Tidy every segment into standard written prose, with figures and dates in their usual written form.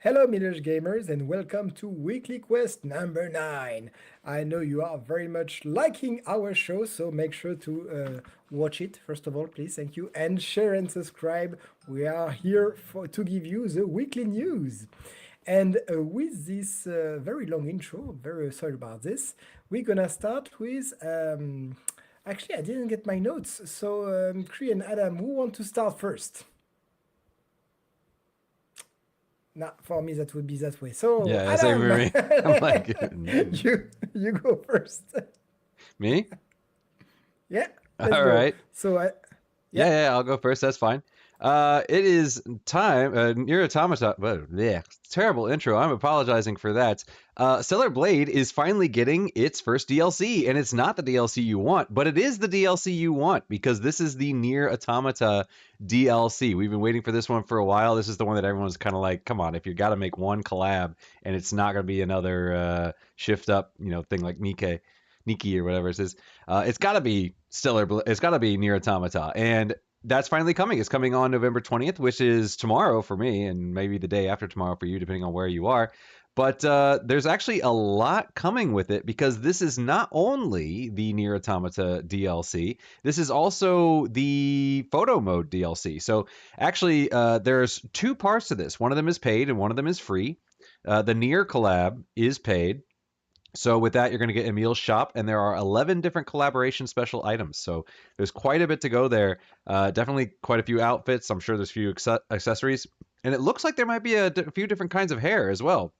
Hello, Village Gamers, and welcome to Weekly Quest number 9. I know you are very much liking our show, so make sure to watch it, first of all, please, thank you, and share and subscribe. We are here to give you the weekly news. And with this very long intro, very sorry about this, we're gonna start with. Actually, I didn't get my notes, so Cree and Adam, who want to start first? Nah, for me that would be that way. So Yeah, same for Adam, me. I'm like, no. you go first. Me? Yeah, let's All go. right. So I yeah. Yeah, I'll go first. That's fine. It is time. NieR Automata. Yeah, terrible intro. I'm apologizing for that. Stellar Blade is finally getting its first DLC, and it's not the DLC you want, but it is the DLC you want because this is the NieR Automata DLC. We've been waiting for this one for a while. This is the one that everyone's kind of like, come on, if you got to make one collab, and it's not going to be another shift up, thing like Nike or whatever it is. It's got to be It's got to be NieR Automata, and that's finally coming. It's coming on November 20th, which is tomorrow for me, and maybe the day after tomorrow for you, depending on where you are. But there's actually a lot coming with it because this is not only the NieR Automata DLC, this is also the photo mode DLC. So actually, there's two parts to this. One of them is paid and one of them is free. The NieR collab is paid. So with that, you're going to get Emil's shop, and there are 11 different collaboration special items. So there's quite a bit to go there. Definitely quite a few outfits. I'm sure there's a few accessories, and it looks like there might be a few different kinds of hair as well,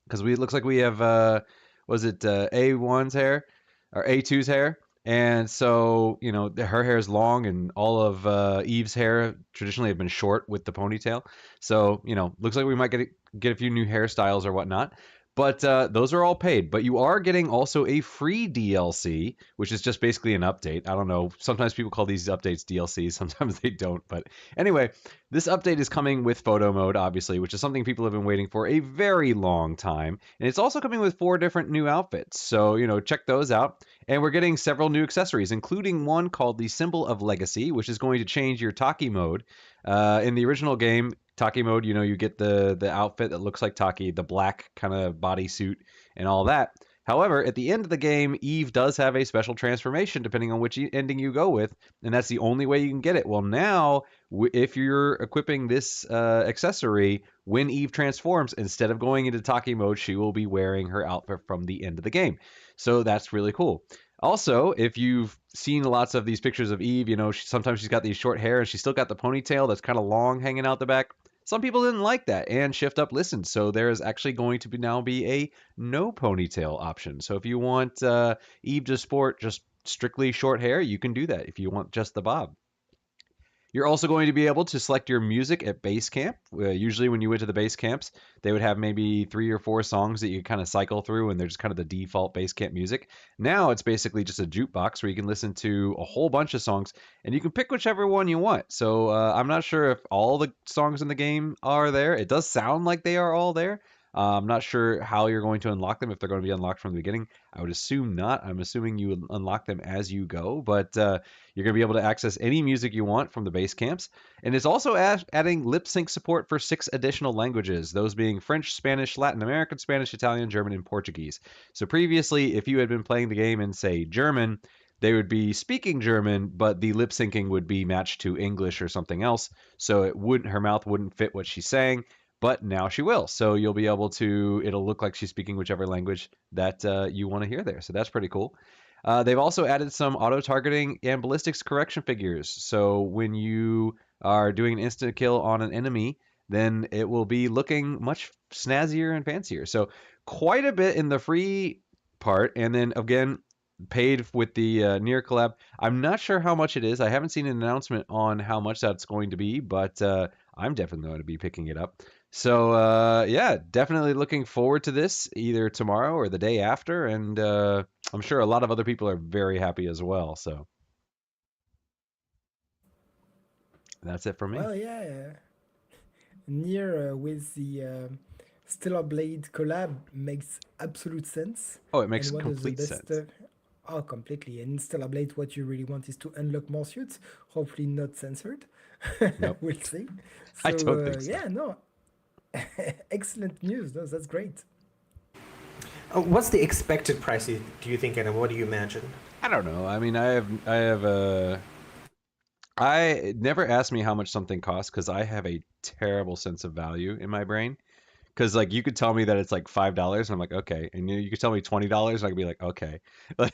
because it looks like we have was it A1's hair or A2's hair, and so her hair is long, and all of Eve's hair traditionally have been short with the ponytail. So looks like we might get a few new hairstyles or whatnot. But those are all paid. But you are getting also a free DLC, which is just basically an update. I don't know. Sometimes people call these updates DLC, sometimes they don't. But anyway, this update is coming with photo mode, obviously, which is something people have been waiting for a very long time. And it's also coming with 4 different new outfits. So, check those out. And we're getting several new accessories, including one called the Symbol of Legacy, which is going to change your Taki mode. In the original game, Taki mode, you get the outfit that looks like Taki, the black kind of bodysuit and all that. However, at the end of the game, Eve does have a special transformation depending on which ending you go with, and that's the only way you can get it. Well, now, if you're equipping this accessory, when Eve transforms, instead of going into Taki mode, she will be wearing her outfit from the end of the game. So that's really cool. Also, if you've seen lots of these pictures of Eve, sometimes she's got these short hair and she's still got the ponytail that's kind of long hanging out the back. Some people didn't like that, and Shift Up listened, so there is actually going to now be a no ponytail option. So if you want Eve to sport just strictly short hair, you can do that if you want just the bob. You're also going to be able to select your music at base camp. Usually when you went to the base camps, they would have maybe 3 or 4 songs that you kind of cycle through, and they're just kind of the default base camp music. Now it's basically just a jukebox where you can listen to a whole bunch of songs, and you can pick whichever one you want. So I'm not sure if all the songs in the game are there. It does sound like they are all there. I'm not sure how you're going to unlock them, if they're going to be unlocked from the beginning. I would assume not. I'm assuming you unlock them as you go, but you're going to be able to access any music you want from the base camps. And it's also adding lip sync support for 6 additional languages, those being French, Spanish, Latin American, Spanish, Italian, German, and Portuguese. So previously, if you had been playing the game in, say, German, they would be speaking German, but the lip syncing would be matched to English or something else. So her mouth wouldn't fit what she's saying. But now she will. So you'll be able to, it'll look like she's speaking whichever language that you want to hear there. So that's pretty cool. They've also added some auto-targeting and ballistics correction figures. So when you are doing an instant kill on an enemy, then it will be looking much snazzier and fancier. So quite a bit in the free part. And then again, paid with the NieR collab. I'm not sure how much it is. I haven't seen an announcement on how much that's going to be, but I'm definitely going to be picking it up. So yeah, definitely looking forward to this either tomorrow or the day after, and I'm sure a lot of other people are very happy as well. So that's it for me. Well, yeah. NieR with the Stellar Blade collab makes absolute sense. Oh, it makes And one of the complete best. sense. Oh, completely. And in Stellar Blade, what you really want is to unlock more suits, hopefully not censored. Nope, We'll see. I So, don't think so. yeah, no, Excellent news. No, that's great. What's the expected price, do you think, and what do you imagine? I don't know. I mean, I never ask me how much something costs because I have a terrible sense of value in my brain. Because like you could tell me that it's like $5, and I'm like, okay, and you could tell me $20, and I could be like, okay. Like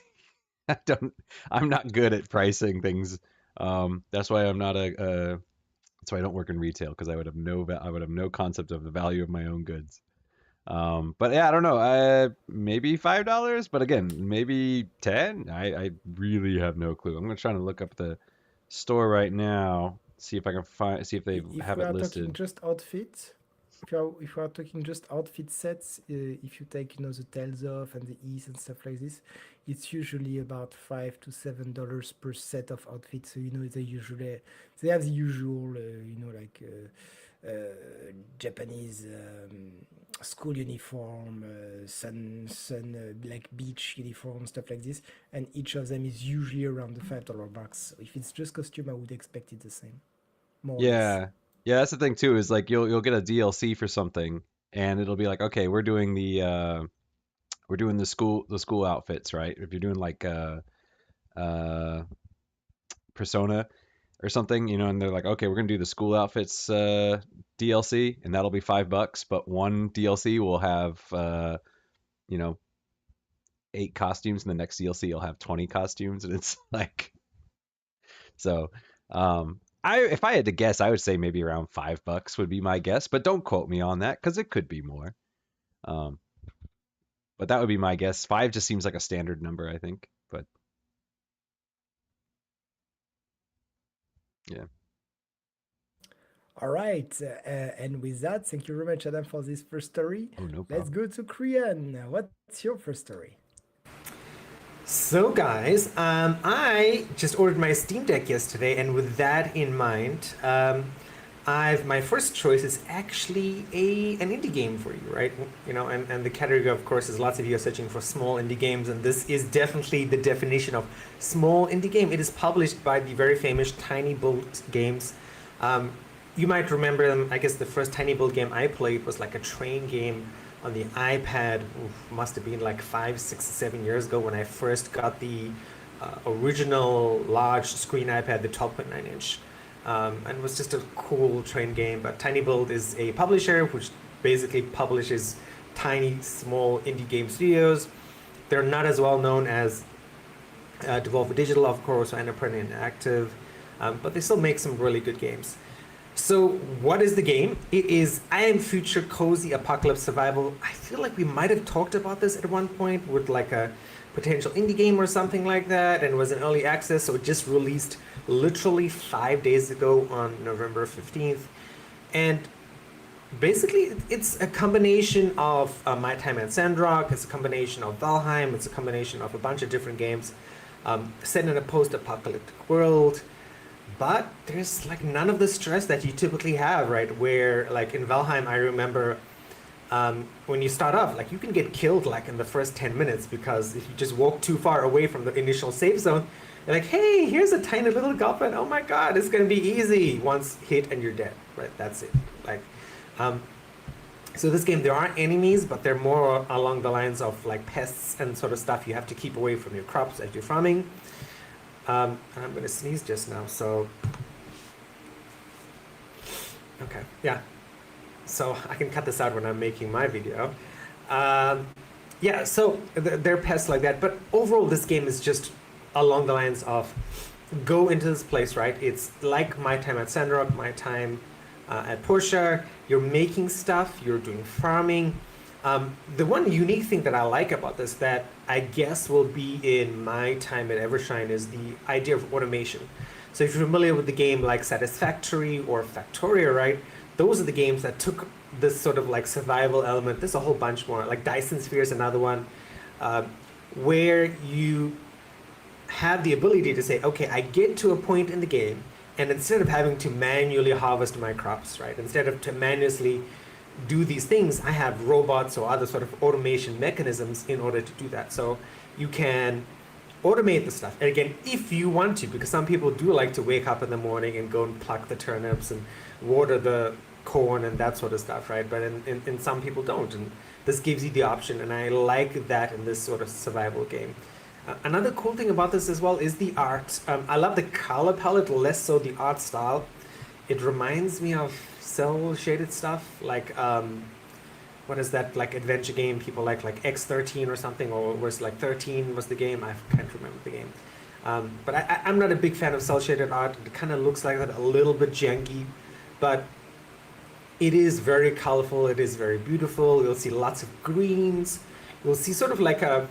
I don't, I'm not good at pricing things. That's why I'm not that's why I don't work in retail because I would have no concept of the value of my own goods. But yeah, I don't know. Maybe $5, but again, maybe 10. I really have no clue. I'm gonna try to look up the store right now, see if I can see if they If have we it are talking listed. just outfits, if you are talking just outfit sets, if you take the tails off and the ease and stuff like this, it's usually about $5 to $7 per set of outfits. So they have the usual Japanese school uniform, like beach uniform, stuff like this, and each of them is usually around the $5 box. So if it's just costume, I would expect it the same, more or less. Yeah, yeah, that's the thing too. Is like you'll get a DLC for something, and it'll be like, okay, we're doing the school outfits, right? If you're doing like uh Persona or something, and they're like, okay, we're gonna do the school outfits DLC, and that'll be $5, but one DLC will have you know 8 costumes, and the next DLC will have 20 costumes, and it's like so. I if I had to guess, I would say maybe around $5 would be my guess, but don't quote me on that because it could be more. Um, but that would be my guess. Five just seems like a standard number, I think. But yeah. All right, and with that, thank you very much, Adam, for this first story. Oh, no Let's problem. go to Korean. What's your first story? So, guys, I just ordered my Steam Deck yesterday, and with that in mind, my first choice is actually an indie game for you, right? And the category, of course, is lots of you are searching for small indie games, and this is definitely the definition of small indie game. It is published by the very famous Tiny Build Games. You might remember them. I guess the first Tiny Build game I played was like a train game on the iPad. Must have been like 5, 6, 7 years ago when I first got the original large screen iPad, the 12.9 inch. And it was just a cool train game. But Tiny Build is a publisher which basically publishes tiny, small indie game studios. They're not as well known as Devolver Digital, of course, or Annapurna Interactive, but they still make some really good games. So, what is the game? It is I Am Future Cozy Apocalypse Survival. I feel like we might have talked about this at one point with like a potential indie game or something like that, and it was in early access, so it just released literally 5 days ago on November 15th. And basically, it's a combination of My Time at Sandrock, it's a combination of Valheim, it's a combination of a bunch of different games set in a post apocalyptic world. But there's like none of the stress that you typically have, right? Where like in Valheim, I remember when you start off, like you can get killed like in the first 10 minutes because if you just walk too far away from the initial safe zone, you're like, hey, here's a tiny little goblin. Oh my God, it's gonna be easy. Once hit and you're dead, right? That's it. Like, so this game, there are enemies, but they're more along the lines of like pests and sort of stuff you have to keep away from your crops as you're farming. And I'm gonna sneeze just now, so okay, yeah. So I can cut this out when I'm making my video. Yeah, so they're pests like that, but overall this game is just along the lines of go into this place, right? It's like My Time at Sandrock, My Time at Portia. You're making stuff, you're doing farming. The one unique thing that I like about this that I guess will be in My Time at Evershine is the idea of automation. So if you're familiar with the game like Satisfactory or Factorio, right? Those are the games that took this sort of like survival element. There's a whole bunch more, like Dyson Sphere is another one, where you have the ability to say, okay, I get to a point in the game, and instead of having to manually harvest my crops, right? Instead of to manually do these things, I have robots or other sort of automation mechanisms in order to do that. So you can automate the stuff. And again, if you want to, because some people do like to wake up in the morning and go and pluck the turnips and water the corn and that sort of stuff, right? But in some people don't, and this gives you the option, and I like that in this sort of survival game. Another cool thing about this as well is the art. I love the color palette, less so the art style. It reminds me of cell shaded stuff, like what is that, like adventure game people like X13 or something, or was like 13 was the game? I can't remember the game. But I'm not a big fan of cell shaded art. It kind of looks like that, a little bit janky, but it is very colorful. It is very beautiful. You'll see lots of greens. You'll see sort of like a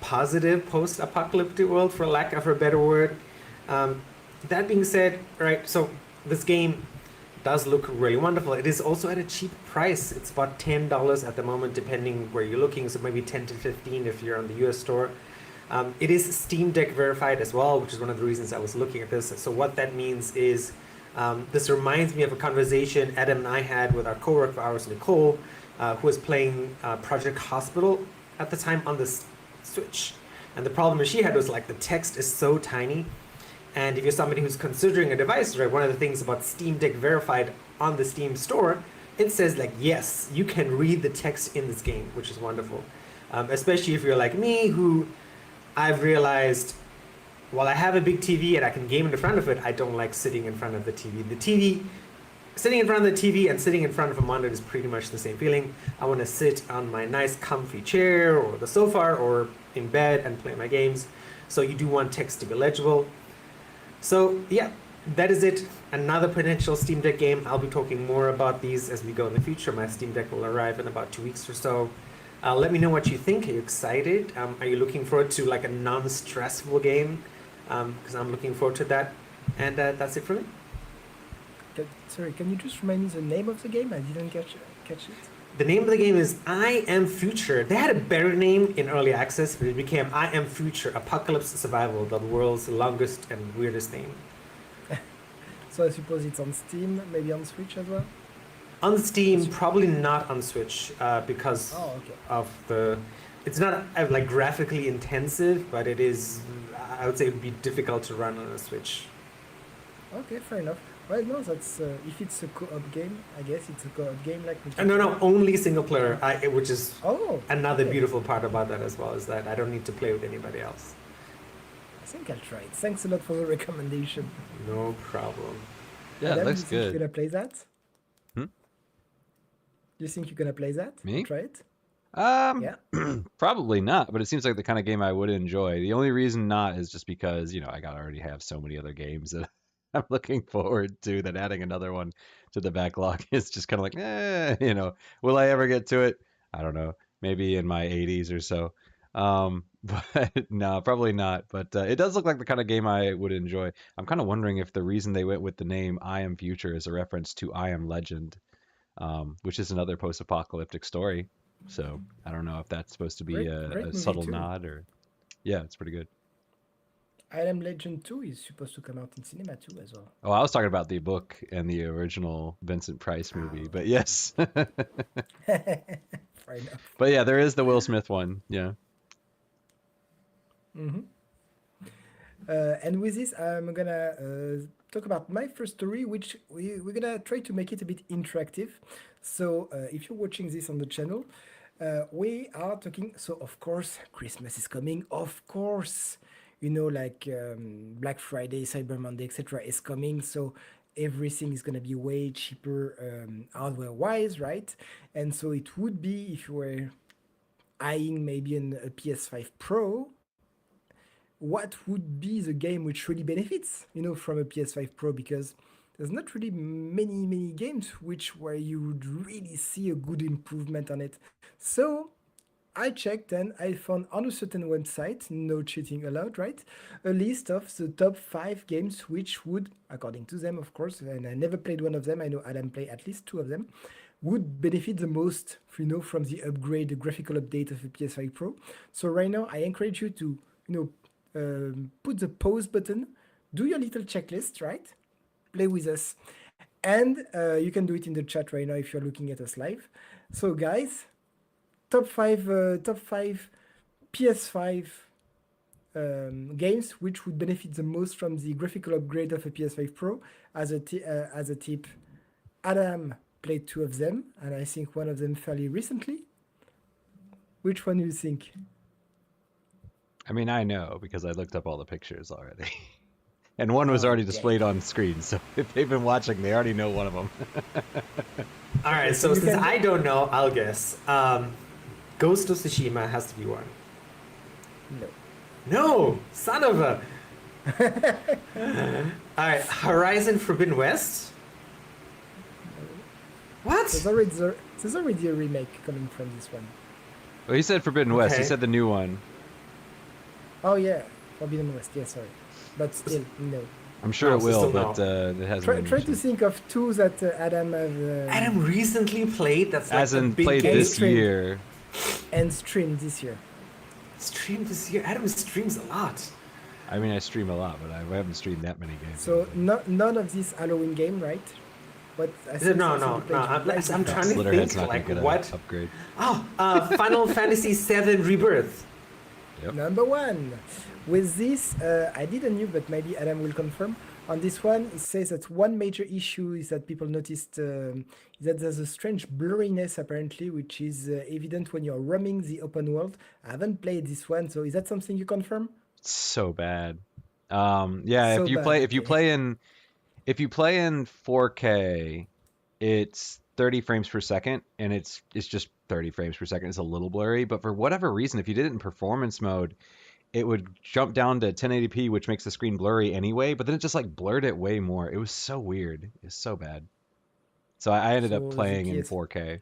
positive post-apocalyptic world, for lack of a better word. That being said, right, so this game does look really wonderful. It is also at a cheap price. It's about $10 at the moment, depending where you're looking, so maybe 10 to 15 if you're on the US store. It is Steam Deck verified as well, which is one of the reasons I was looking at this. So what that means is, this reminds me of a conversation Adam and I had with our coworker of ours, Nicole, who was playing Project Hospital at the time on the Switch. And the problem that she had was like the text is so tiny. And if you're somebody who's considering a device, right, one of the things about Steam Deck verified on the Steam store, it says like, yes, you can read the text in this game, which is wonderful. Especially if you're like me, who I've realized, while I have a big TV and I can game in front of it, I don't like sitting in front of the TV. Sitting in front of the TV and sitting in front of a monitor is pretty much the same feeling. I want to sit on my nice comfy chair or the sofa or in bed and play my games. So you do want text to be legible. So yeah, that is it. Another potential Steam Deck game. I'll be talking more about these as we go in the future. My Steam Deck will arrive in about 2 weeks or so. Let me know what you think. Are you excited? Are you looking forward to like a non-stressful game? Because I'm looking forward to that. And that's it for me. Sorry, can you just remind me the name of the game? I didn't catch it. The name of the game is I Am Future. They had a better name in early access, but it became I Am Future, Apocalypse Survival, the world's longest and weirdest name. So I suppose it's on Steam, maybe on Switch as well? On Steam, probably not on Switch, because of the... It's not like graphically intensive, but it is, I would say it would be difficult to run on a Switch. Okay, fair enough. Well, no, that's if it's a co-op game, I guess it's a co-op game like. No, only single player. Which is another okay. beautiful part about that as well, is that I don't need to play with anybody else. I think I'll try it. Thanks a lot for the recommendation. No problem. Yeah, Adam, it looks you think good. you're gonna play that? Hmm? You think you're gonna play that? Me? Try it? Yeah. Yeah. Probably not, but it seems like the kind of game I would enjoy. The only reason not is just because, I gotta already have so many other games that I'm looking forward to, that adding another one to the backlog is just kind of like, will I ever get to it? I don't know. Maybe in my 80s or so. But no, probably not. But it does look like the kind of game I would enjoy. I'm kind of wondering if the reason they went with the name I Am Future is a reference to I Am Legend, which is another post-apocalyptic story. So I don't know if that's supposed to be a subtle nod or... Yeah, it's pretty good. I Am Legend 2 is supposed to come out in cinema too as well. Oh, I was talking about the book and the original Vincent Price movie, but yes. Fair enough. But yeah, there is the Will Smith one. Yeah. Mm-hmm. And with this, I'm gonna talk about my first story, which we're gonna try to make it a bit interactive. So if you're watching this on the channel, we are talking. So of course, Christmas is coming. Of course, like Black Friday, Cyber Monday, etc. is coming. So everything is gonna be way cheaper hardware-wise, right? And so it would be, if you were eyeing maybe a PS5 Pro, what would be the game which really benefits, from a PS5 Pro? Because there's not really many games where you would really see a good improvement on it. So I checked and I found on a certain website, no cheating allowed, right? A list of the top 5 games which would, according to them, of course, and I never played one of them, I know Adam played at least 2 of them, would benefit the most, from the upgrade, the graphical update of a PS5 Pro. So right now, I encourage you to, put the pause button, do your little checklist, right? Play with us. And you can do it in the chat right now if you're looking at us live. So guys, top five PS5 games which would benefit the most from the graphical upgrade of a PS5 Pro. As a tip, Adam played 2 of them, and I think one of them fairly recently. Which one do you think? I mean, I know because I looked up all the pictures already. And one was already Okay. displayed on screen, so if they've been watching, they already know one of them. All right, so so you since can- I don't know, I'll guess. Ghost of Tsushima has to be one. No. No, son of a. All right, Horizon Forbidden West. What? There's already a remake coming from this one. Well, he said Forbidden West. He Okay. said the new one. Oh yeah, Forbidden West. Yeah, sorry, but still no. I'm sure No, it so will, still but it hasn't Try been to mentioned. think of 2 that Adam have Adam recently played. That's like Hasn't a big played game. this Streamed. year. and streamed this year. Streamed this year. Adam streams a lot. I mean, I stream a lot, but I haven't streamed that many games. So none of this Halloween game, right? What? I think No. something you played I'm right trying to Slitterhead's think not like gonna get what. an upgrade. Oh, Final Fantasy VII Rebirth. Yep. Number 1. With this, I didn't know, but maybe Adam will confirm. On this one, it says that one major issue is that people noticed is that there's a strange blurriness apparently, which is evident when you're roaming the open world. I haven't played this one, so is that something you confirm? It's so bad. Yeah, So if you bad, play if you okay. play in 4K, it's 30 frames per second, and it's just 30 frames per second. It's a little blurry, but for whatever reason, if you did it in performance mode, it would jump down to 1080p, which makes the screen blurry anyway, but then it just like blurred it way more. It was so weird. It's so bad. So I ended up So playing in 4K.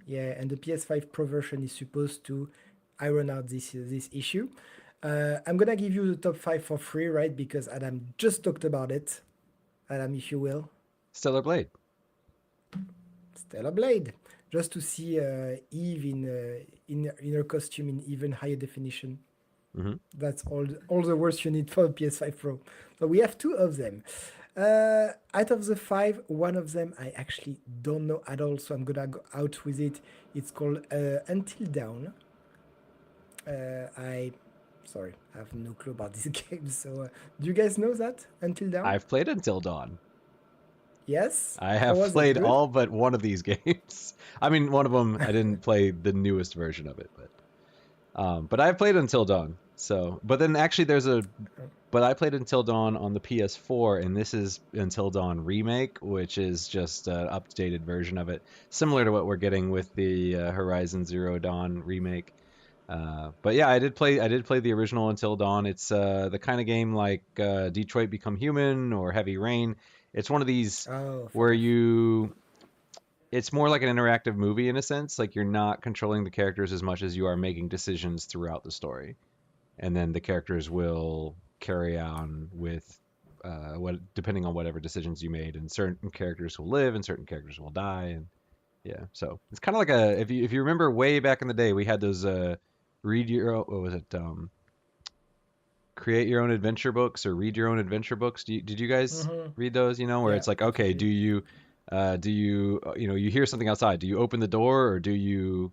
Yeah, and the PS5 Pro version is supposed to iron out this issue. I'm gonna give you the top 5 for free, right? Because Adam just talked about it. Adam, if you will. Stellar Blade. Stellar Blade, just to see Eve in her costume in even higher definition. Mhm. That's all the words you need for a PS5 Pro. So we have 2 of them. Out of the 5, one of them I actually don't know at all, so I'm gonna go out with it. It's called Until Dawn. I have no clue about this game. So do you guys know that Until Dawn? I've played Until Dawn. Yes. I How have was it? played Good? all but one of these games. I mean, one of them I didn't play the newest version of it, but I've played Until Dawn. So, but then actually but I played Until Dawn on the PS4, and this is Until Dawn Remake, which is just an updated version of it, similar to what we're getting with the Horizon Zero Dawn remake. But yeah, I did play the original Until Dawn. It's the kind of game like Detroit Become Human or Heavy Rain. It's one of these Oh, where fair. it's more like an interactive movie in a sense. Like you're not controlling the characters as much as you are making decisions throughout the story, and then the characters will carry on with depending on whatever decisions you made. And certain characters will live, and certain characters will die, and yeah. So it's kind of like if you remember way back in the day, we had those what was it? Create your own adventure books or read your own adventure books. Did you guys Mm-hmm. read those? You know, where Yeah, it's like, okay, absolutely. do you you hear something outside? Do you open the door or do you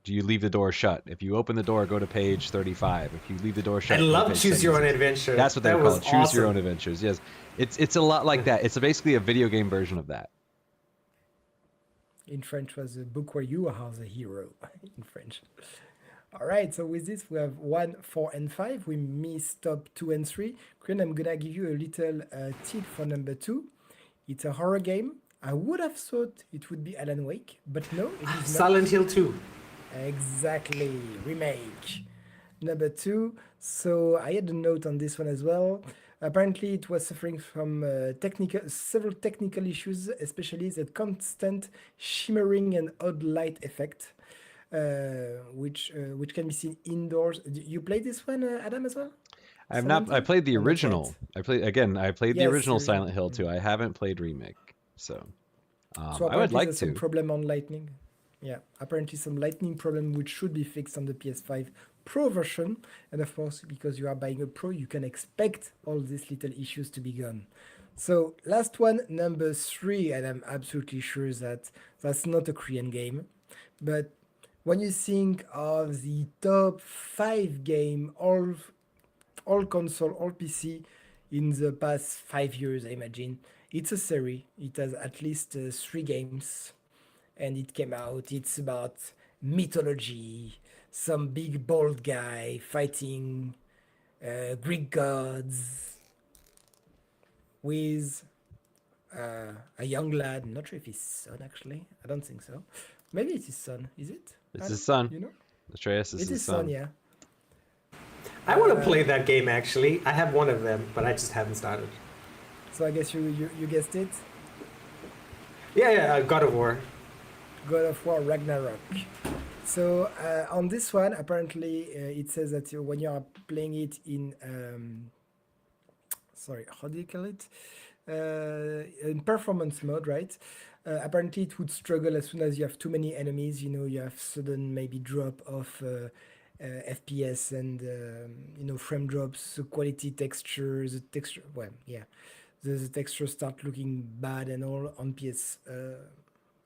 leave the door shut? If you open the door, go to page 35. If you leave the door I shut, go to love page Choose Your Own 76. Adventure. That's what they That would call was it. Choose your own awesome. adventures. Yes, it's a lot like that. It's basically a video game version of that. In French was a book where you are the hero in French. All right, so with this we have 1, 4, and 5. We missed top 2 and 3. Korean, I'm gonna give you a little tip for number 2. It's a horror game. I would have thought it would be Alan Wake, but no, it is not. Silent Hill 2. Exactly, remake. Number 2. So I had a note on this one as well. Apparently, it was suffering from several technical issues, especially the constant shimmering and odd light effect, which can be seen indoors. You played this one, Adam, as well? I've Silent not. I Hill? played the Or not yet? original. I played the Yes, original you Silent Hill 2. I haven't played remake, so So I would apparently like there's some to. problem on lightning. Yeah, apparently some lightning problem which should be fixed on the PS5 Pro version. And of course, because you are buying a Pro, you can expect all these little issues to be gone. So last one, number 3, and I'm absolutely sure that that's not a Korean game. But when you think of the top 5 game, all console, all PC in the past 5 years, I imagine, It's a series. It has at least 3 games, and it came out. It's about mythology, some big bald guy fighting Greek gods with a young lad. I'm not sure if his son actually. I don't think so. Maybe it's his son. Is it? It's his Adam? son. You know? Atreus is It his is son. son. Yeah. I want to play that game actually. I have one of them, but I just haven't started. So I guess you guessed it. Yeah, God of War. God of War Ragnarok. So on this one, apparently it says that when you are playing it in sorry, how do you call it? In performance mode, right? Apparently it would struggle as soon as you have too many enemies. You know, you have sudden maybe drop of FPS and frame drops, the quality textures, the texture. Well, yeah, the textures start looking bad and all on PS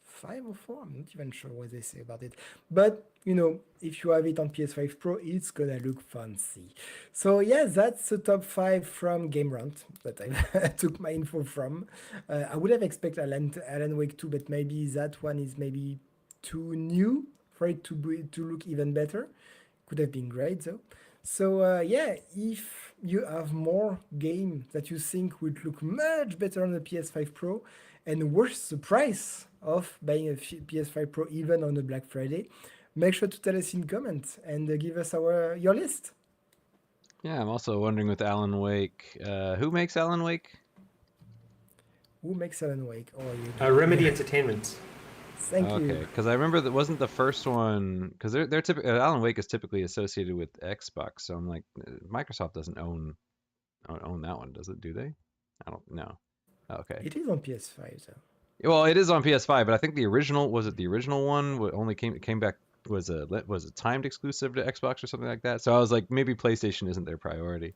5 or 4. I'm not even sure what they say about it. But, if you have it on PS5 Pro, it's gonna look fancy. So, yeah, that's the top 5 from Game Rant that I took my info from. I would have expected Alan Wake 2, but maybe that one is maybe too new for it to look even better. Could have been great, though. So, yeah, if you have more game that you think would look much better on the PS5 Pro and worth the price of buying a PS5 Pro even on a Black Friday, make sure to tell us in comments and give us your list. Yeah, I'm also wondering with Alan Wake, who makes Alan Wake? Who makes Alan Wake? Oh, you do. Remedy Entertainment. Thank Okay, you. because I remember that wasn't the first one, because they're typically Alan Wake is typically associated with Xbox, so I'm like, Microsoft doesn't own that one, does it? Do they? I don't know. Okay. It is on PS5, though. Well, it is on PS5, but I think the original was it the original one only came back was a timed exclusive to Xbox or something like that. So I was like, maybe PlayStation isn't their priority.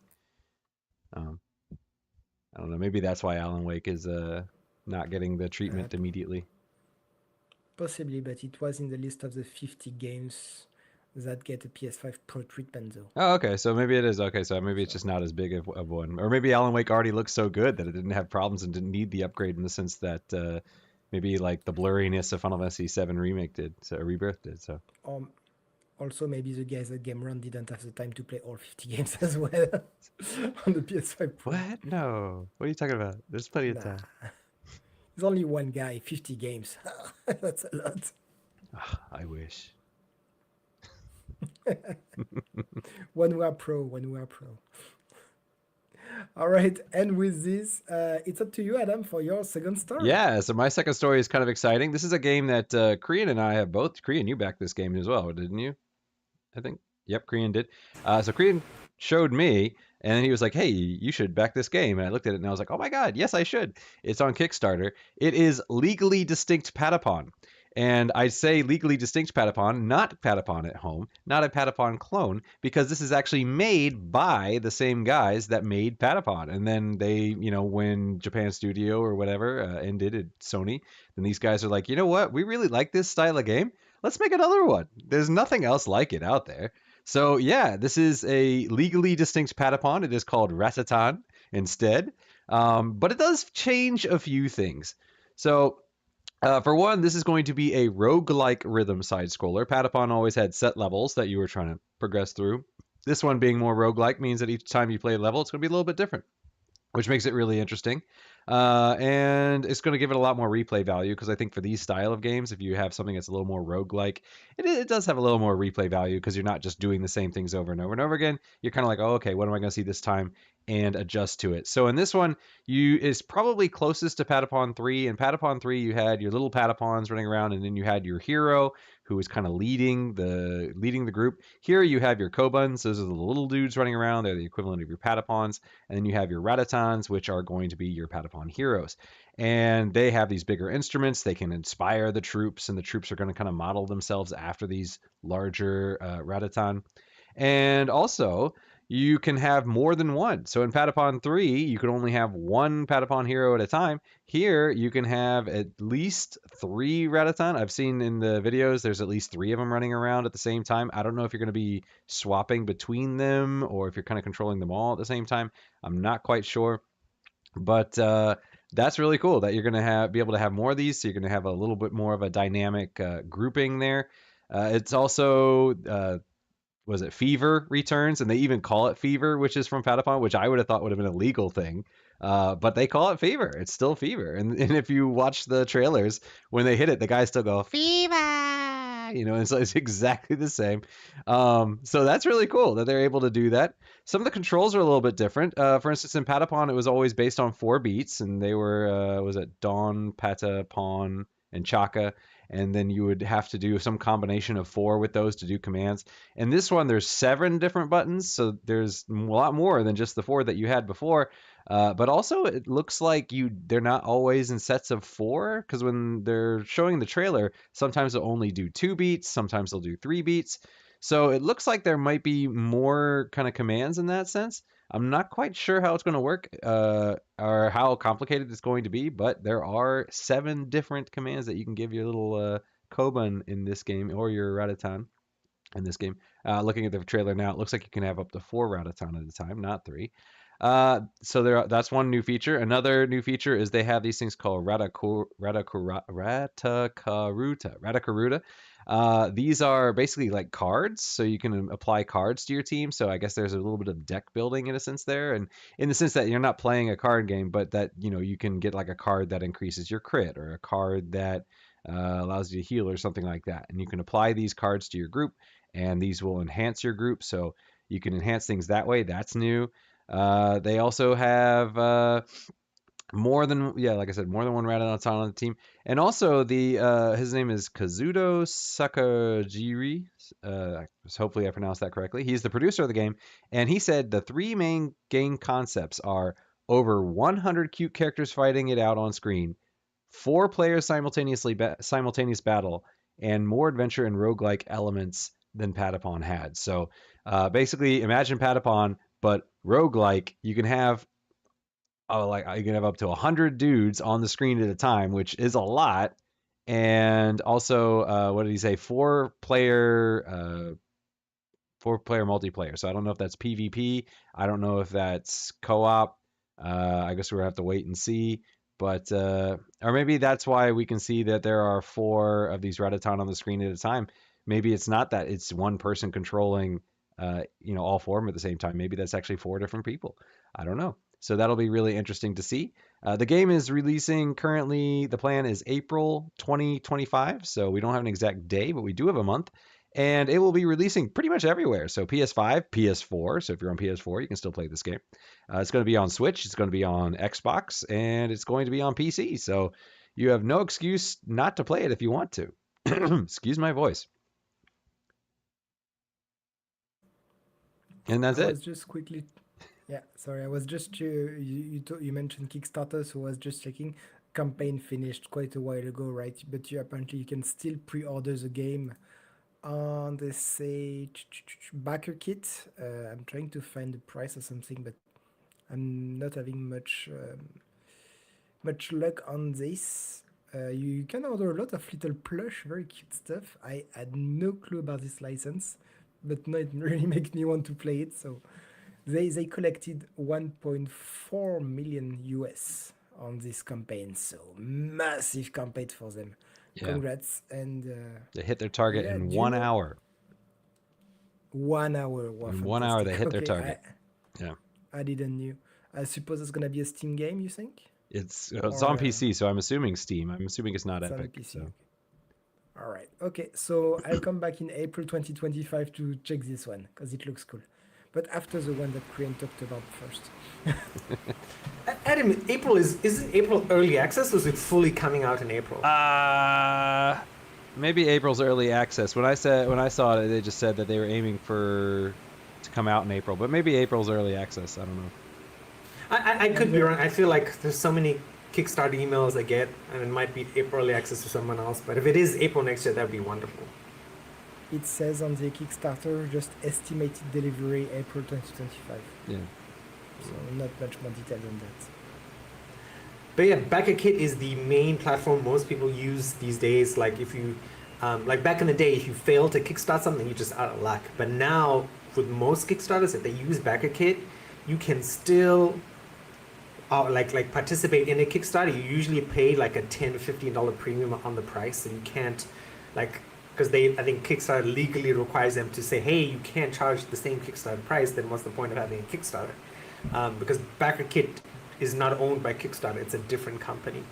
I don't know. Maybe that's why Alan Wake is not getting the treatment immediately. Possibly, but it was in the list of the 50 games that get a PS5 Pro treatment, though. Oh, okay. So maybe it is. Okay, so maybe it's just not as big of one. Or maybe Alan Wake already looks so good that it didn't have problems and didn't need the upgrade in the sense that maybe like the blurriness of Final Fantasy VII Remake did, so Rebirth did. So Also, maybe the guys at Game Run didn't have the time to play all 50 games as well on the PS5 Pro. what? No. What are you talking about? There's plenty of time. There's only one guy, 50 games. That's a lot. I wish. When we are pro. All right, and with this, it's up to you, Adam, for your second story. Yeah, so my second story is kind of exciting. This is a game that Korean and I have both. Korean, you backed this game as well, didn't you? I think. Yep, Korean did. So Korean showed me, and then he was like, "Hey, you should back this game." And I looked at it, and I was like, "Oh my god, yes, I should." It's on Kickstarter. It is Legally Distinct Patapon. And I say legally distinct Patapon, not Patapon at home, not a Patapon clone, because this is actually made by the same guys that made Patapon. And then they, when Japan Studio or whatever ended at Sony, then these guys are like, you know what? We really like this style of game. Let's make another one. There's nothing else like it out there. So yeah, this is a legally distinct Patapon. It is called Ratatan instead. But it does change a few things. So for one, this is going to be a roguelike rhythm side scroller. Patapon always had set levels that you were trying to progress through. This one being more roguelike means that each time you play a level, it's going to be a little bit different, which makes it really interesting. And it's going to give it a lot more replay value because I think for these style of games, if you have something that's a little more roguelike, it does have a little more replay value because you're not just doing the same things over and over and over again. You're kind of like, oh, okay, what am I going to see this time? And adjust to it. So in this one, is probably closest to Patapon 3. In Patapon 3, you had your little Patapons running around, and then you had your hero who was kind of leading the group. Here you have your Kobuns. Those are the little dudes running around. They're the equivalent of your Patapons. And then you have your Ratatans, which are going to be your Patapon heroes. And they have these bigger instruments. They can inspire the troops, and the troops are going to kind of model themselves after these larger Ratatan. And also, you can have more than one. So in Patapon 3, you can only have one Patapon hero at a time. Here, you can have at least 3 Ratatan. I've seen in the videos, there's at least 3 of them running around at the same time. I don't know if you're going to be swapping between them or if you're kind of controlling them all at the same time. I'm not quite sure. But that's really cool that you're going to be able to have more of these. So you're going to have a little bit more of a dynamic grouping there. It's also was it Fever returns, and they even call it Fever, which is from Patapon, which I would have thought would have been a legal thing. But they call it Fever. It's still Fever. And if you watch the trailers, when they hit it, the guys still go, Fever! And so it's exactly the same. So that's really cool that they're able to do that. Some of the controls are a little bit different. For instance, in Patapon, it was always based on 4 beats, and they were, was it Dawn, Patapon, and Chaka? And then you would have to do some combination of 4 with those to do commands. And this one, there's 7 different buttons, so there's a lot more than just the 4 that you had before. But also, it looks like they're not always in sets of 4, because when they're showing the trailer, sometimes they'll only do 2 beats, sometimes they'll do 3 beats. So it looks like there might be more kind of commands in that sense. I'm not quite sure how it's going to work or how complicated it's going to be, but there are 7 different commands that you can give your little Koban in this game, or your Ratatan in this game. Looking at the trailer now, it looks like you can have up to 4 Ratatan at a time, not 3. So that's one new feature. Another new feature is they have these things called Ratakuruta. These are basically like cards, so you can apply cards to your team. So I guess there's a little bit of deck building in a sense there, and in the sense that you're not playing a card game, but that you can get like a card that increases your crit, or a card that allows you to heal, or something like that. And you can apply these cards to your group, and these will enhance your group, so you can enhance things that way. That's new. They also have like I said, more than one Ratatan on the team. And also his name is Kazuto Sakajiri. Hopefully I pronounced that correctly. He's the producer of the game, and he said the 3 main game concepts are over 100 cute characters fighting it out on screen, 4 players simultaneous battle, and more adventure and roguelike elements than Patapon had. So basically, imagine Patapon, but roguelike. You can have up to 100 dudes on the screen at a time, which is a lot. And also, what did he say? 4-player multiplayer. So I don't know if that's PvP. I don't know if that's co-op. I guess we'll have to wait and see. But or maybe that's why we can see that there are 4 of these Ratatan on the screen at a time. Maybe it's not that it's one person controlling all 4 of them at the same time. Maybe that's actually 4 different people. I don't know. So that'll be really interesting to see. The game is releasing currently. The plan is April 2025. So we don't have an exact day, but we do have a month. And it will be releasing pretty much everywhere. So PS5, PS4. So if you're on PS4, you can still play this game. It's going to be on Switch. It's going to be on Xbox. And it's going to be on PC. So you have no excuse not to play it if you want to. Excuse my voice. And that's it. Just quickly. Yeah, sorry. I was just you mentioned Kickstarter, so I was just checking. Campaign finished quite a while ago, right? But apparently you can still pre-order the game on they say backer kit. I'm trying to find the price or something, but I'm not having much luck on this. You can order a lot of little plush, very cute stuff. I had no clue about this license, but now it really makes me want to play it. So they collected 1.4 million US on this campaign. So massive campaign for them. Yeah. Congrats. And they hit their target in 1 hour. 1 hour. Wow, in 1 hour they hit their target. I didn't know. I suppose it's gonna be a Steam game, you think? It's on PC, so I'm assuming Steam. I'm assuming it's not Epic. On PC. So. All right. Okay. So I'll come back in April 2025 to check this one because it looks cool. But after the one that Korean talked about first. Adam, April isn't April early access, or is it fully coming out in April? Maybe April's early access. When I saw it, they just said that they were aiming to come out in April, but maybe April's early access. I don't know. I could be wrong. I feel like there's so many Kickstarter emails I get, and it might be April early access to someone else. But if it is April next year, that'd be wonderful. It says on the Kickstarter, just estimated delivery April 2025. Yeah. So not much more detail than that. But yeah, Backer Kit is the main platform most people use these days. Like if you, like back in the day, if you failed to kickstart something, you're just out of luck. But now, with most Kickstarters, if they use Backer Kit, you can still like participate in a Kickstarter, you usually pay like a $10-15 premium on the price, and you can't like, because I think Kickstarter legally requires them to say, hey, you can't charge the same Kickstarter price. Then what's the point of having a Kickstarter? Because BackerKit is not owned by Kickstarter; it's a different company.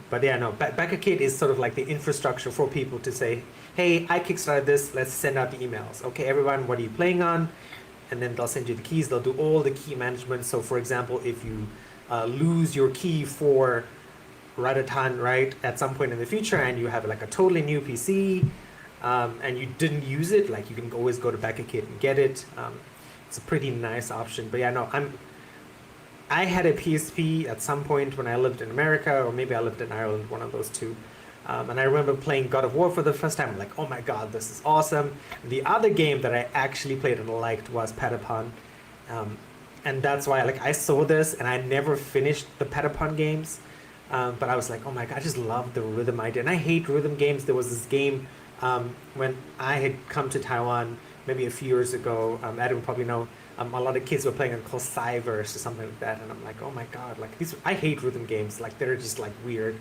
But yeah, no, BackerKit is sort of like the infrastructure for people to say, hey, I Kickstarted this, let's send out the emails. Okay, everyone, what are you playing on? And then they'll send you the keys. They'll do all the key management. So for example, if you lose your key for Radaton, right, at some point in the future, and you have like a totally new PC, and you didn't use it, like you can always go to BackerKit and get it. It's a pretty nice option. But yeah, no, I had a PSP at some point when I lived in America, or maybe I lived in Ireland, one of those two. And I remember playing God of War for the first time. I'm like, oh my god, this is awesome. The other game that I actually played and liked was Patapon. And that's why, like, I saw this and I never finished the Patapon games. But I was like, oh my god, I just love the rhythm idea. And I hate rhythm games. There was this game when I had come to Taiwan maybe a few years ago. Adam will probably know. A lot of kids were playing it called 𝙎𝙪𝙥𝙥𝙦 or something like that. And I'm like, oh my god, like these, I hate rhythm games. Like, they're just like weird.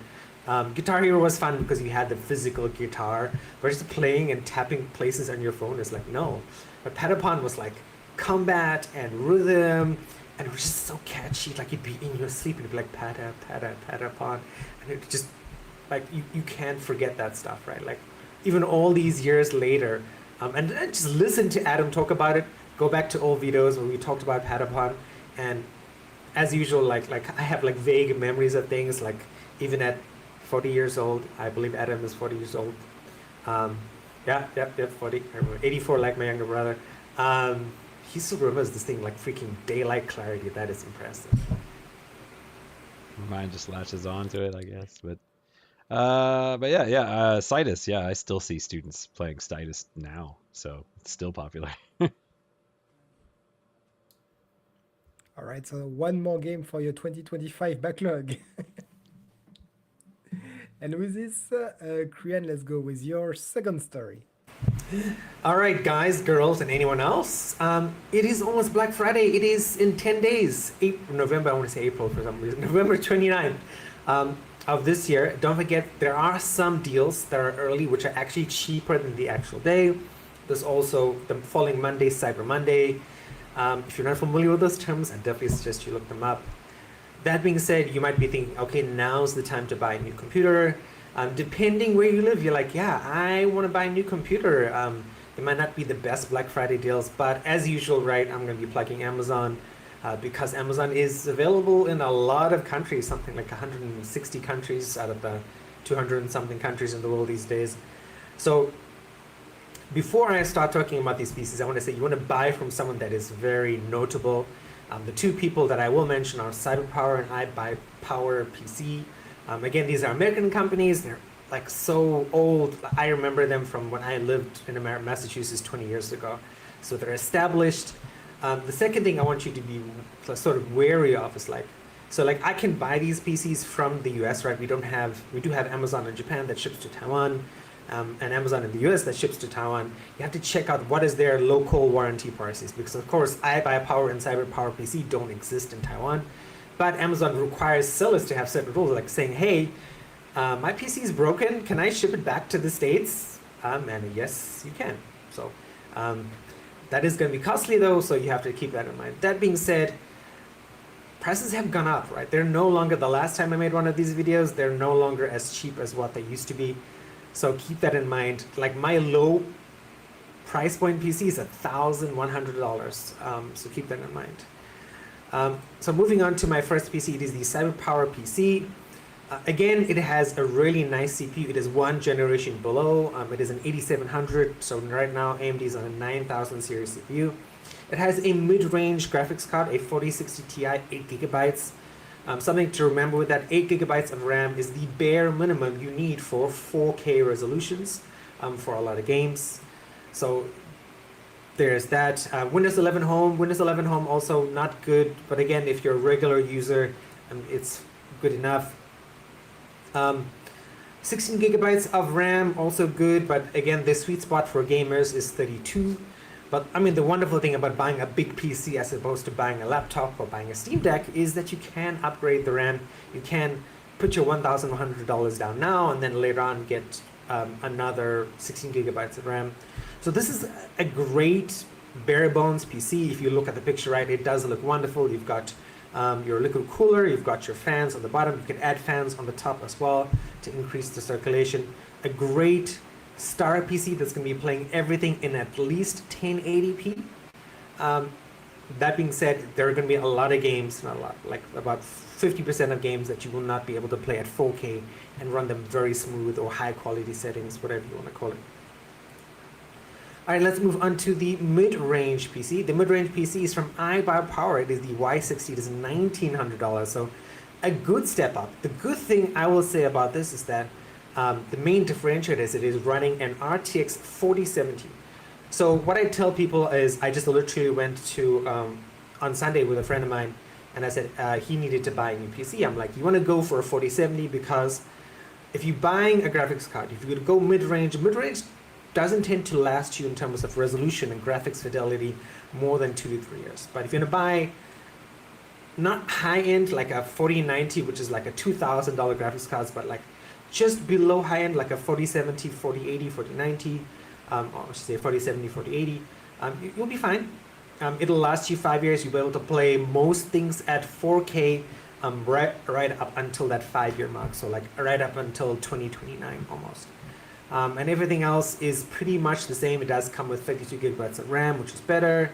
Guitar Hero was fun because you had the physical guitar, but just playing and tapping places on your phone is like, no. But Patapon was like combat and rhythm, and it was just so catchy. Like, you'd be in your sleep and you'd be like, pata, pata, Patapon. And it just, like, you can't forget that stuff, right? Like, even all these years later, and just listen to Adam talk about it, go back to old videos where we talked about Patapon, and as usual, like I have like vague memories of things, like even at 40 years old. I believe Adam is 40 years old. Yeah, 40. I remember 84, like my younger brother. He still remembers this thing like freaking daylight clarity. That is impressive. Mine just latches on to it, I guess. But yeah, Cidus. Yeah, I still see students playing Cidus now, so it's still popular. All right, so one more game for your 2025 backlog. And with this, Krian, let's go with your second story. All right, guys, girls, and anyone else. It is almost Black Friday. It is in 10 days. November, I want to say April for some reason. November 29th of this year. Don't forget, there are some deals that are early, which are actually cheaper than the actual day. There's also the following Monday, Cyber Monday. If you're not familiar with those terms, I definitely suggest you look them up. That being said, you might be thinking, okay, now's the time to buy a new computer. Depending where you live, you're like, yeah, I want to buy a new computer. It might not be the best Black Friday deals, but as usual, right, I'm going to be plugging Amazon because Amazon is available in a lot of countries, something like 160 countries out of the 200 and something countries in the world these days. So before I start talking about these pieces, I want to say you want to buy from someone that is very notable. The two people that I will mention are CyberPower and iBuyPower PC. Again, these are American companies. They're like so old. I remember them from when I lived in Massachusetts 20 years ago. So they're established. The second thing I want you to be sort of wary of is like, so like I can buy these PCs from the US, right? We do have Amazon in Japan that ships to Taiwan. And Amazon in the US that ships to Taiwan. You have to check out what is their local warranty prices, because of course iBuyPower and CyberPower PC don't exist in Taiwan, but Amazon requires sellers to have certain rules, like saying, hey, my PC is broken, can I ship it back to the States? And yes, you can. So that is going to be costly though, so you have to keep that in mind. That being said, prices have gone up, right? They're no longer, the last time I made one of these videos, they're no longer as cheap as what they used to be. So keep that in mind. Like my low price point PC is $1,100. So keep that in mind. So moving on to my first PC, it is the CyberPower PC. Again, it has a really nice CPU. It is one generation below. It is an 8700. So right now AMD is on a 9000 series CPU. It has a mid-range graphics card, a 4060 Ti, 8 gigabytes. Something to remember with that, 8 gigabytes of RAM is the bare minimum you need for 4K resolutions for a lot of games. So there's that. Windows 11 Home also not good, but again, if you're a regular user, it's good enough. 16 gigabytes of RAM, also good, but again, the sweet spot for gamers is 32. But I mean, the wonderful thing about buying a big PC as opposed to buying a laptop or buying a Steam Deck is that you can upgrade the RAM. You can put your $1,100 down now and then later on get another 16 gigabytes of RAM. So this is a great bare bones PC. If you look at the picture, right, it does look wonderful. You've got your liquid cooler, you've got your fans on the bottom. You can add fans on the top as well to increase the circulation. A great star PC that's going to be playing everything in at least 1080p. That being said, there are going to be a lot of games, not a lot, like about 50% of games that you will not be able to play at 4K and run them very smooth or high quality settings, whatever you want to call it. All right, let's move on to the mid-range PC. The mid-range PC is from iBuyPower. It is the Y60. It is $1,900, so a good step up. The good thing I will say about this is that the main differentiator is it is running an RTX 4070. So what I tell people is I just literally went to, on Sunday with a friend of mine, and I said he needed to buy a new PC. I'm like, you want to go for a 4070 because if you're buying a graphics card, if you're going to go mid-range doesn't tend to last you in terms of resolution and graphics fidelity more than 2 to 3 years. But if you're going to buy not high-end like a 4090, which is like a $2,000 graphics cards, but like just below high-end like a 4070, 4080, 4090, or I should say 4070, 4080, you'll be fine. It'll last you 5 years. You'll be able to play most things at 4K right up until that 5-year mark. So like right up until 2029 almost. And everything else is pretty much the same. It does come with 32 gigabytes of RAM, which is better.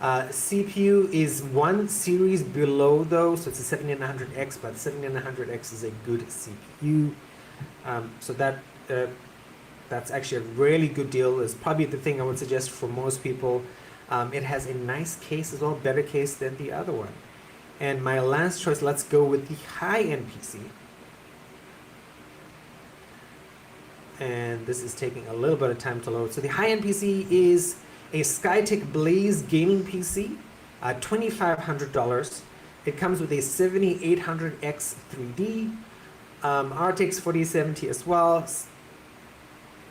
CPU is one series below though, so it's a 7900X, but 7900X is a good CPU. So that's actually a really good deal. It's probably the thing I would suggest for most people. It has a nice case as well, better case than the other one. And my last choice, let's go with the high-end PC. And this is taking a little bit of time to load. So the high-end PC is a Skytech Blaze gaming PC, $2,500. It comes with a 7800X 3D, RTX 4070 as well.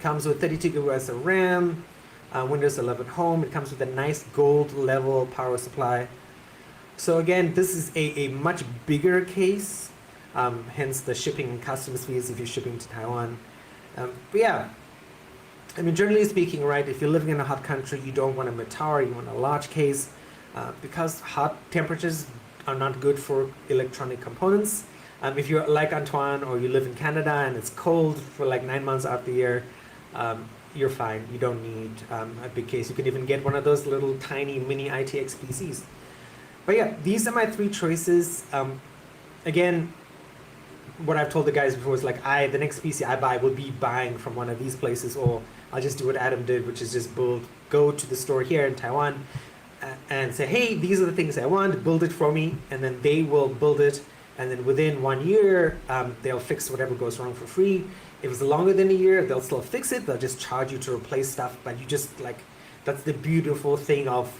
Comes with 32 gigabytes of RAM, Windows 11 Home. It comes with a nice gold level power supply. So again, this is a much bigger case, hence the shipping and customs fees if you're shipping to Taiwan. But yeah, I mean, generally speaking, right, if you're living in a hot country, you don't want a Matara, you want a large case, because hot temperatures are not good for electronic components. If you're like Antoine or you live in Canada and it's cold for like 9 months out of the year, you're fine. You don't need a big case. You can even get one of those little tiny mini ITX PCs. But yeah, these are my 3 choices. Again, what I've told the guys before is like, the next PC I buy will be buying from one of these places, or I'll just do what Adam did, which is just go to the store here in Taiwan and say, hey, these are the things I want, build it for me, and then they will build it, and then within 1 year, they'll fix whatever goes wrong for free. If it's longer than a year, they'll still fix it, they'll just charge you to replace stuff, but you just like, that's the beautiful thing of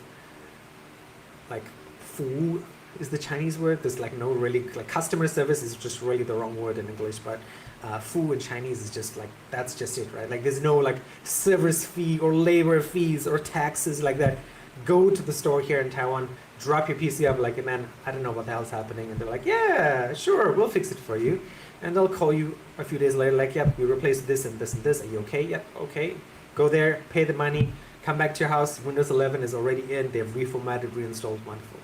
like, fu is the Chinese word. There's like no really, like customer service is just really the wrong word in English, but fu in Chinese is just like, that's just it, right? Like there's no like service fee or labor fees or taxes like that. Go to the store here in Taiwan, drop your PC up like, man, I don't know what the hell's happening. And they're like, yeah, sure, we'll fix it for you. And they'll call you a few days later like, yep, we replaced this and this and this. Are you okay? Yep, okay. Go there, pay the money, come back to your house. Windows 11 is already in. They've reformatted, reinstalled, wonderful.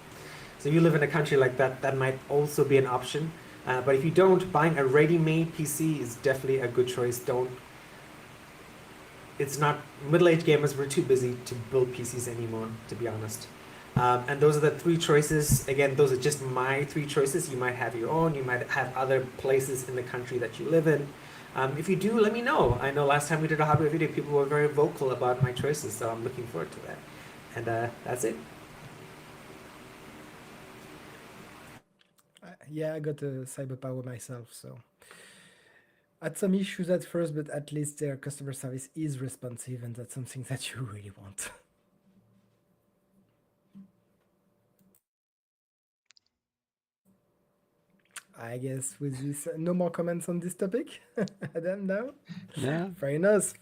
So if you live in a country like that, that might also be an option. But if you don't, buying a ready-made PC is definitely a good choice. It's not, middle-aged gamers, we're too busy to build PCs anymore, to be honest. And those are the 3 choices. Again, those are just my 3 choices. You might have your own. You might have other places in the country that you live in. If you do, let me know. I know last time we did a hardware video, people were very vocal about my choices, so I'm looking forward to that. And that's it. Yeah, I got a CyberPower myself, so had some issues at first, but at least their customer service is responsive, and that's something that you really want. I guess with this, no more comments on this topic. Adam, now? Yeah. Fair enough.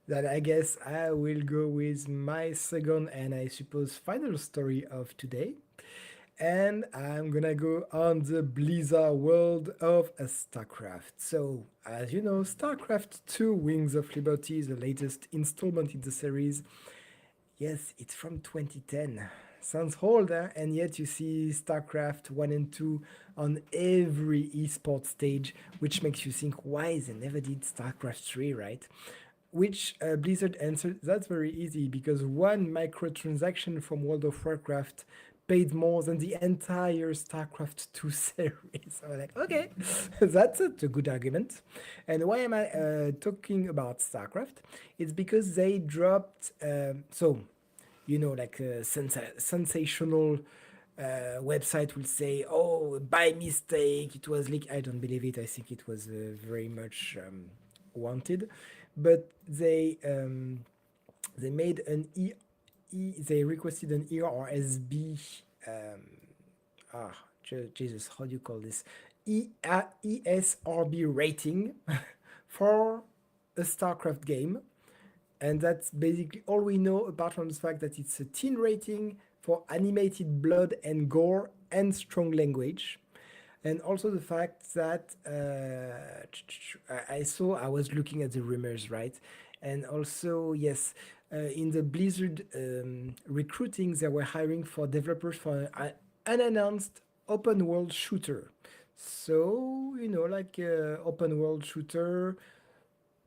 Then I guess I will go with my second and I suppose final story of today. And I'm gonna go on the Blizzard world of StarCraft. So, as you know, StarCraft 2 Wings of Liberty is the latest installment in the series. Yes, it's from 2010. Sounds old, huh? And yet you see StarCraft 1 and 2 on every esports stage, which makes you think why they never did StarCraft 3, right? Which Blizzard answered, that's very easy because one microtransaction from World of Warcraft paid more than the entire StarCraft 2 series. I was like, okay, that's a good argument. And why am I talking about StarCraft? It's because they dropped, like a sensational website will say, oh, by mistake, it was leaked. I don't believe it. I think it was very much wanted. But they made an they requested an ERSB ah Jesus, how do you call this? ESRB rating for a StarCraft game, and that's basically all we know apart from the fact that it's a teen rating for animated blood and gore and strong language. And also the fact that I was looking at the rumors, right? And also, yes, in the Blizzard recruiting, they were hiring for developers for an unannounced open world shooter. So, like open world shooter,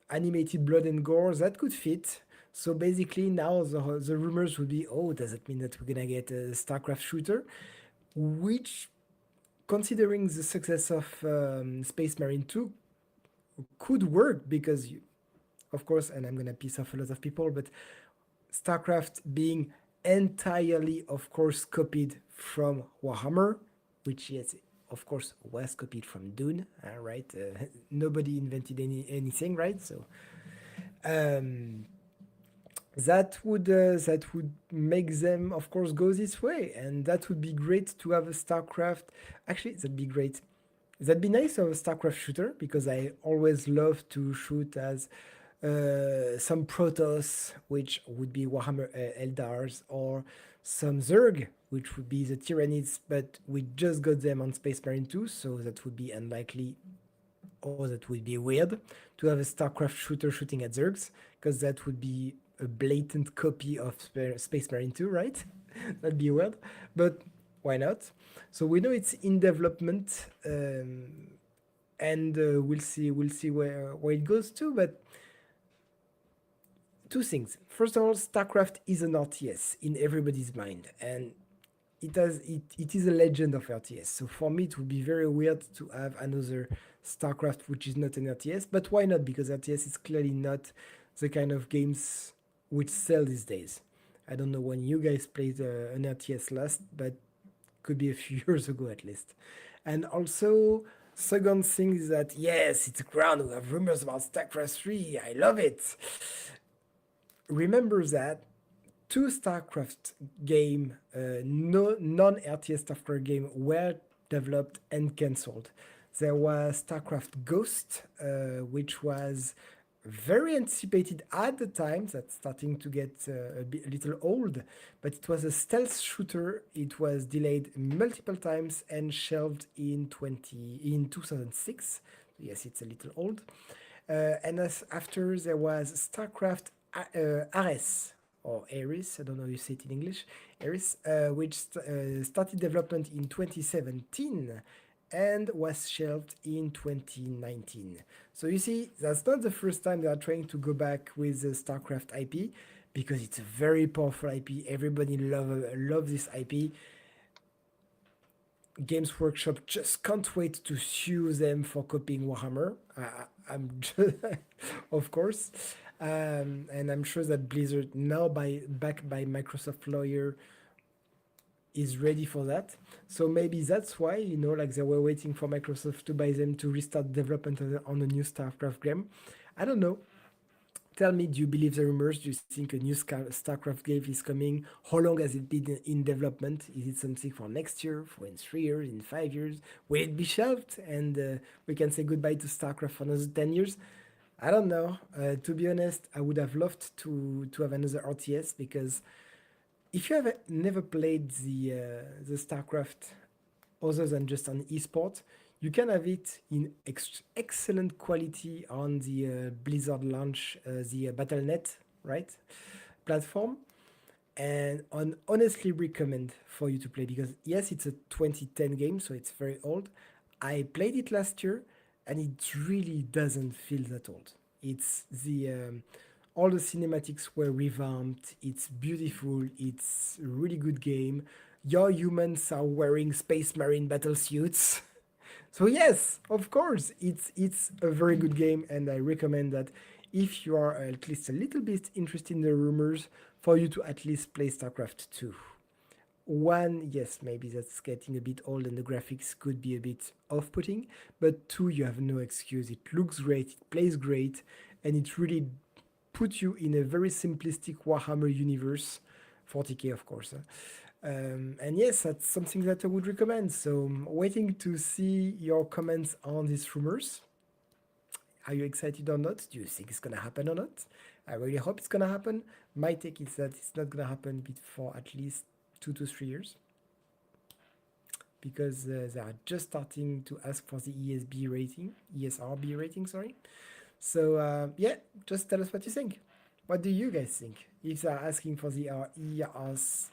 animated blood and gore, that could fit. So basically, now the rumors would be, oh, does it mean that we're gonna get a StarCraft shooter? Which, considering the success of Space Marine 2, could work because, of course, and I'm gonna piss off a lot of people, but StarCraft being entirely, of course, copied from Warhammer, which, yes, of course, was copied from Dune, right? Nobody invented anything, right? So um, that would make them, of course, go this way, and that would be great to have a StarCraft. Actually, that'd be great. That'd be nice to have a StarCraft shooter because I always love to shoot as some Protoss, which would be Warhammer Eldars, or some Zerg, which would be the Tyrannids, but we just got them on Space Marine 2, so that would be unlikely, or that would be weird to have a StarCraft shooter shooting at Zergs, because that would be a blatant copy of Space Marine 2, right? That'd be weird, but why not? So we know it's in development, and we'll see where it goes to. But two things. First of all, StarCraft is an RTS in everybody's mind, and it is a legend of RTS. So for me, it would be very weird to have another StarCraft which is not an RTS. But why not? Because RTS is clearly not the kind of games which sell these days. I don't know when you guys played an RTS last, but could be a few years ago at least. And also, second thing is that yes, it's ground. We have rumors about StarCraft 3. I love it. Remember that two StarCraft game, no non-RTS StarCraft game, were developed and cancelled. There was StarCraft Ghost, which was very anticipated at the time. That's starting to get a little old, but it was a stealth shooter. It was delayed multiple times and shelved in 2006. Yes, it's a little old. And as after there was StarCraft Ares, or Ares, I don't know how you say it in English, Ares, which started development in 2017 and was shelved in 2019. So you see, that's not the first time they are trying to go back with the StarCraft IP, because it's a very powerful IP. Everybody love this IP. Games Workshop just can't wait to sue them for copying Warhammer. I'm just, of course, and I'm sure that Blizzard, now backed by Microsoft lawyer, is ready for that. So maybe that's why, like they were waiting for Microsoft to buy them to restart development on a new StarCraft game. I don't know. Tell me, do you believe the rumors? Do you think a new StarCraft game is coming? How long has it been in development? Is it something for next year, for in 3 years, in 5 years? Will it be shelved and we can say goodbye to StarCraft for another 10 years? I don't know. To be honest, I would have loved to have another RTS because if you have never played the StarCraft other than just on esport, you can have it in excellent quality on the Blizzard launch, the Battle.net, right, platform, and on honestly recommend for you to play because yes, it's a 2010 game, so it's very old. I played it last year, and it really doesn't feel that old. It's the all the cinematics were revamped. It's beautiful. It's a really good game. Your humans are wearing space marine battle suits. So yes, of course, it's a very good game, and I recommend that if you are at least a little bit interested in the rumors, for you to at least play StarCraft 2. One, yes, maybe that's getting a bit old and the graphics could be a bit off-putting, but two, you have no excuse. It looks great, it plays great, and it really puts you in a very simplistic Warhammer universe, 40k of course. And yes, that's something that I would recommend. So waiting to see your comments on these rumors. Are you excited or not? Do you think it's gonna happen or not? I really hope it's gonna happen. My take is that it's not gonna happen before at least 2 to 3 years because they are just starting to ask for the ESRB rating, sorry. So yeah, just tell us what you think. What do you guys think? If they're asking for the ESRB,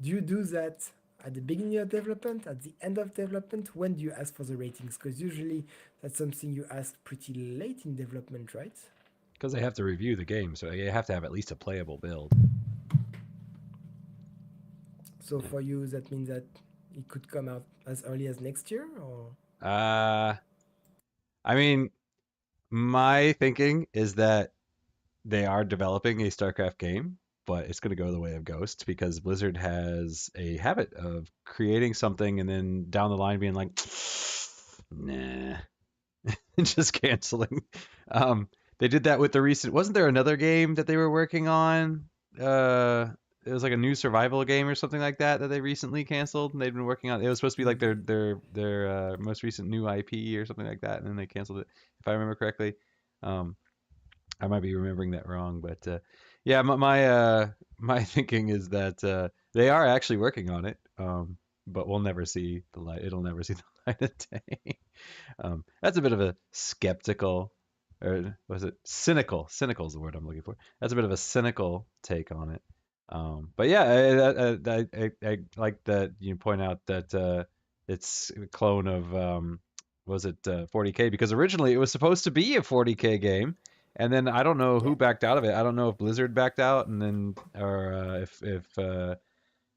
do you do that at the beginning of development, at the end of development? When do you ask for the ratings? Because usually that's something you ask pretty late in development, right? Because they have to review the game, so you have to have at least a playable build. So for you, that means that it could come out as early as next year, or? I mean, my thinking is that they are developing a StarCraft game, but it's going to go the way of Ghost because Blizzard has a habit of creating something and then down the line being like, nah, and just canceling. They did that with the recent. Wasn't there another game that they were working on? It was like a new survival game or something like that that they recently canceled, and they'd been working on. It was supposed to be like their most recent new IP or something like that, and then they canceled it, if I remember correctly. I might be remembering that wrong, but yeah, my thinking is that they are actually working on it, but we'll never see the light. It'll never see the light of day. That's a bit of a skeptical, or was it cynical? Cynical is the word I'm looking for. That's a bit of a cynical take on it. But yeah, I like that you point out that it's a clone of was it 40K? Because originally it was supposed to be a 40K game, and then I don't know Yeah. who backed out of it. I don't know if Blizzard backed out, and then or if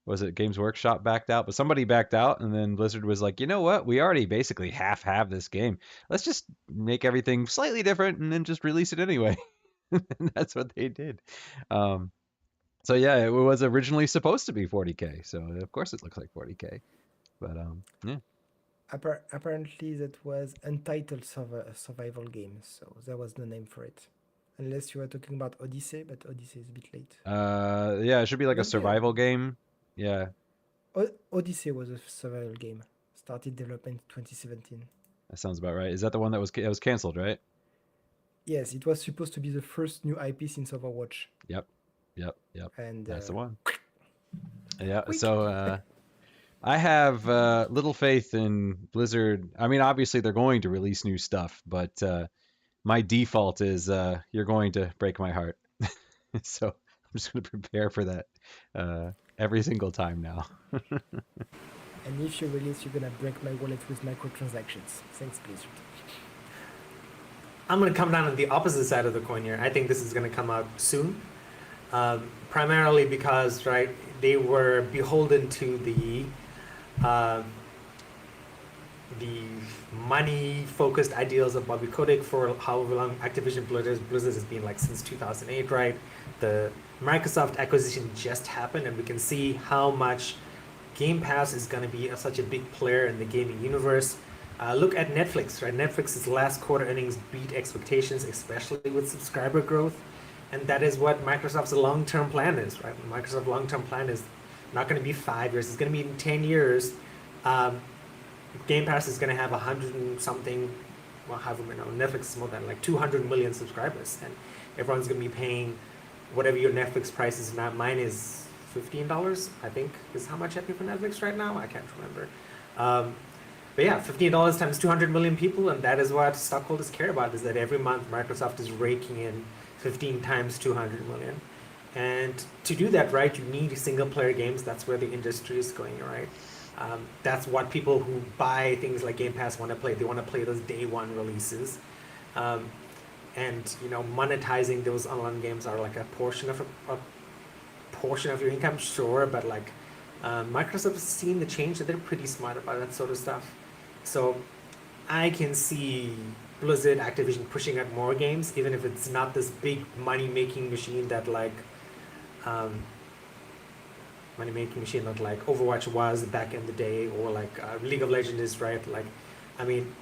was it Games Workshop backed out, but somebody backed out, and then Blizzard was like, you know what? We already basically half have this game. Let's just make everything slightly different and then just release it anyway. And that's what they did. Um, so yeah, it was originally supposed to be 40K, so of course it looks like 40K. But yeah, Apparently, that was Untitled Survival Game, so there was no name for it. Unless you were talking about Odyssey, but Odyssey is a bit late. yeah, it should be like a Maybe survival game. Yeah, Odyssey was a survival game. Started development in 2017. that sounds about right. Is that the one that was canceled, right? Yes, it was supposed to be the first new IP since Overwatch. Yep, yep. And That's the one. Yeah. quick. So I have little faith in Blizzard. I mean, obviously they're going to release new stuff, but my default is you're going to break my heart. So I'm just going to prepare for that every single time now. And if you release, you're gonna break my wallet with microtransactions. Thanks, Blizzard. I'm going to come down on the opposite side of the coin here. I think this is going to come out soon, primarily because, right, they were beholden to uh, the money-focused ideals of Bobby Kotick for however long Activision Blizzard has been, like since 2008, right? The Microsoft acquisition just happened, and we can see how much Game Pass is going to be such a big player in the gaming universe. Look at Netflix, right? Netflix's last quarter earnings beat expectations, especially with subscriber growth. And that is what Microsoft's long-term plan is, right? Microsoft's long-term plan is not going to be 5 years. It's going to be in 10 years. Game Pass is going to have 100 and something well, however many, Netflix is more than like 200 million subscribers, and everyone's going to be paying whatever your Netflix price is now. Mine is $15, I think, is how much I pay for Netflix right now. I can't remember. But yeah, $15 times 200 million people, and that is what stockholders care about, is that every month Microsoft is raking in 15 times 200 million. And to do that right, you need single-player games. That's where the industry is going, right? That's what people who buy things like Game Pass want to play. They want to play those day one releases. And you know, monetizing those online games are like a portion of your income, sure, but like Microsoft has seen the change, that they're pretty smart about that sort of stuff. So I can see Blizzard, Activision pushing out more games, even if it's not this big money-making machine that like Overwatch was back in the day, or like League of Legends is, right? Like, I mean,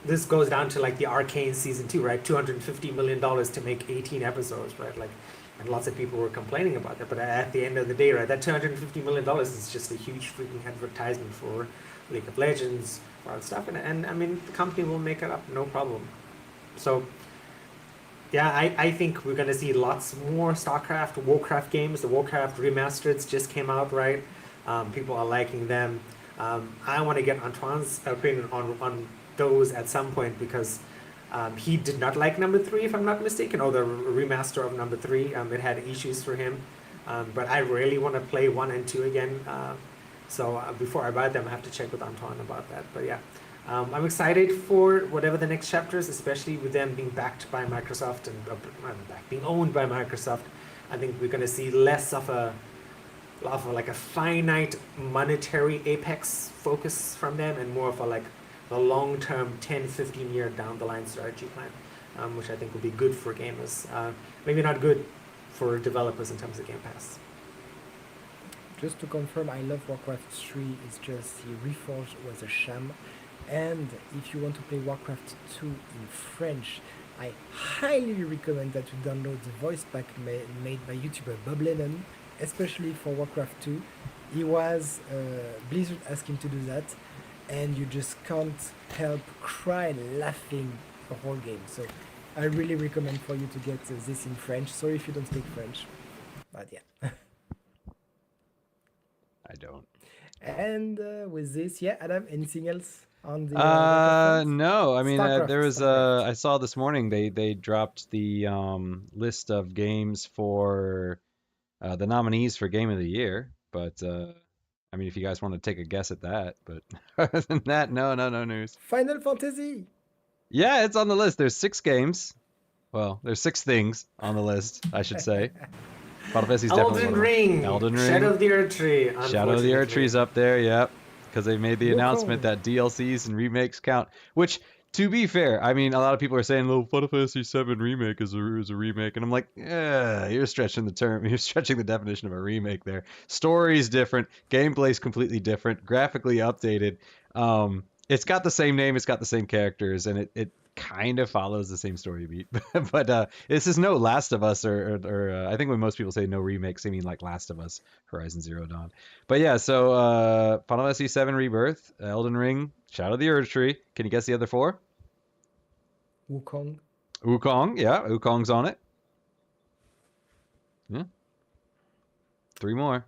this goes down to like the Arcane season 2, right? $250 million to make 18 episodes, right? Like, and lots of people were complaining about that. But at the end of the day, right, that $250 million is just a huge freaking advertisement for League of Legends, for all that stuff. And I mean, the company will make it up, no problem. So, yeah, I think we're going to see lots more StarCraft, Warcraft games. The Warcraft remasters just came out, right? People are liking them. I want to get Antoine's opinion on those at some point, because he did not like number 3, if I'm not mistaken, or the remaster of number 3. It had issues for him. But I really want to play 1 and 2 again. So before I buy them, I have to check with Antoine about that. But yeah. I'm excited for whatever the next chapter is, especially with them being backed by Microsoft and being owned by Microsoft. I think we're going to see less of a finite monetary apex focus from them, and more of a long-term 10, 15 year down the line strategy plan, which I think will be good for gamers. Maybe not good for developers in terms of Game Pass. Just to confirm, I love Warcraft 3. It's just the Reforged was a sham. And if you want to play Warcraft 2 in French, I highly recommend that you download the voice pack made by YouTuber Bob Lennon, especially for Warcraft 2. He was, Blizzard asked him to do that, and you just can't help cry laughing the whole game. So I really recommend for you to get this in French. Sorry if you don't speak French, but yeah. I don't. And with this, yeah, Adam, anything else on the no, I mean, there was StarCraft. I saw this morning they dropped the list of games for the nominees for Game of the Year, but I mean, if you guys want to take a guess at that, but other than that, no news. Final Fantasy. Yeah, it's on the list. There's 6 games. Well, there's 6 things on the list, I should say. Final Fantasy's definitely Elden one of them. Ring. Elden Ring. Shadow of the Earth Tree. Shadow of the Earth Tree's up there, yep. Because they made the Wukong. announcement that DLCs and remakes count. Which, to be fair, I mean, a lot of people are saying, "Well, Final Fantasy VII remake is a remake," and I'm like, yeah, you're stretching the term. You're stretching the definition of a remake there. Story's different, gameplay's completely different, graphically updated. It's got the same name, it's got the same characters, and it kind of follows the same story beat. But this is no Last of Us, or I think when most people say no remakes, they mean like Last of Us, Horizon Zero Dawn. But yeah, so Final Fantasy VII Rebirth, Elden Ring, Shadow of the Earth Tree. Can you guess the other 4? Wukong. Wukong, yeah, Wukong's on it. Yeah. 3 more.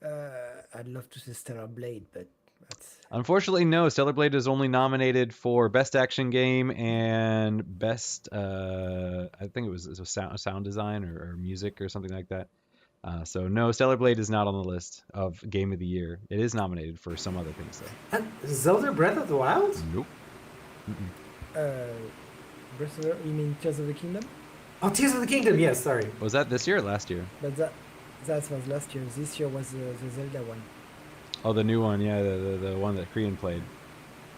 I'd love to see Stellar Blade, but that's... Unfortunately, no. Stellar Blade is only nominated for Best Action Game and Best, I think it was sound design or music or something like that. So no, Stellar Blade is not on the list of Game of the Year. It is nominated for some other things though. Zelda Breath of the Wild? Nope. Breath of the... You mean Tears of the Kingdom? Oh, Tears of the Kingdom, yes, sorry. Was that this year or last year? But that was last year. This year was the Zelda one. Oh, the new one, yeah, the one that Korean played.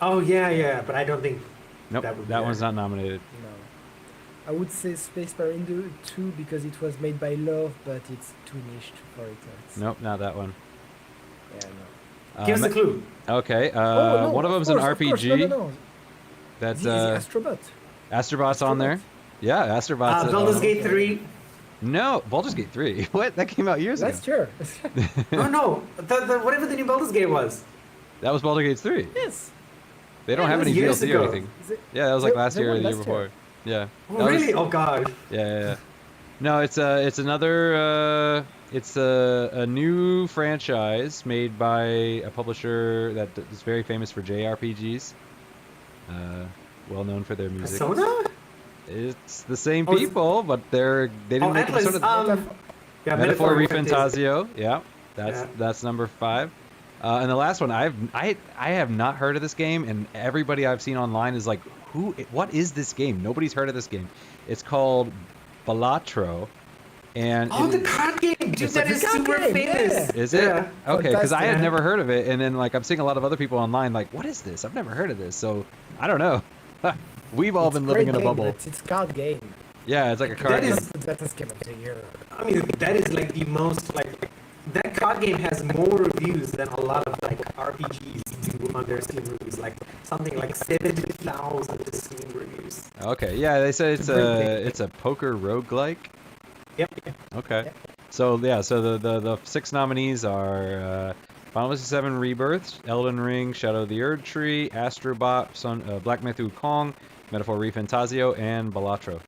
Oh, yeah, but I don't think Nope, that one's not nominated. No. I would say Space Marine 2 because it was made by Love, but it's too niche for it. Nope, not that one. Yeah, no. Give us a clue. Okay, no, one of them's an RPG. No. That's The Astrobot. Astrobot's on there. Yeah, Astrobot's. Baldur's Gate 3. No, Baldur's Gate 3. What? That came out years ago. Last year. Oh, no. The whatever the new Baldur's Gate was. That was Baldur's Gate 3. Yes. They don't Yeah, have it any was years DLC or ago. anything. Is it- Yeah, that was like They- last they year or were the year last year. before. Yeah. Oh, That was- really? Oh god. yeah. No, it's another it's a new franchise made by a publisher that is very famous for JRPGs. Well known for their music. Persona? It's the same Oh, it's- people, but they didn't Oh, make Atlas. Persona. Yeah, Metaphor Fantasy. Refantazio. Yeah, Yeah. that's number 5. And the last one, I have not heard of this game, and everybody I've seen online is like, what is this game? Nobody's heard of this game. It's called 𝙎𝙪𝙥𝙦, and Oh, the card game, dude, it's that like is the card super game, famous. yeah. is it? Yeah. Okay, because I had Fantastic. never heard of it, and then like I'm seeing a lot of other people online like, what is this? I've never heard of this, so I don't know. We've all been living in a bubble. It's card game. Yeah, it's like a card That game. is- That's the best game of the year. I mean, that is like the most like that card game has more reviews than a lot of like RPGs do on their Steam reviews. Like something like 70,000 Steam reviews. Okay, yeah, they said It's a great game. it's a poker roguelike. Yep. Okay. Yep. So yeah, so the 6 nominees are Final Fantasy VII Rebirth, Elden Ring, Shadow of the Erdtree, Astrobot, Black Myth Wukong, Metaphor Refantazio, and 𝙎𝙪𝙥𝙦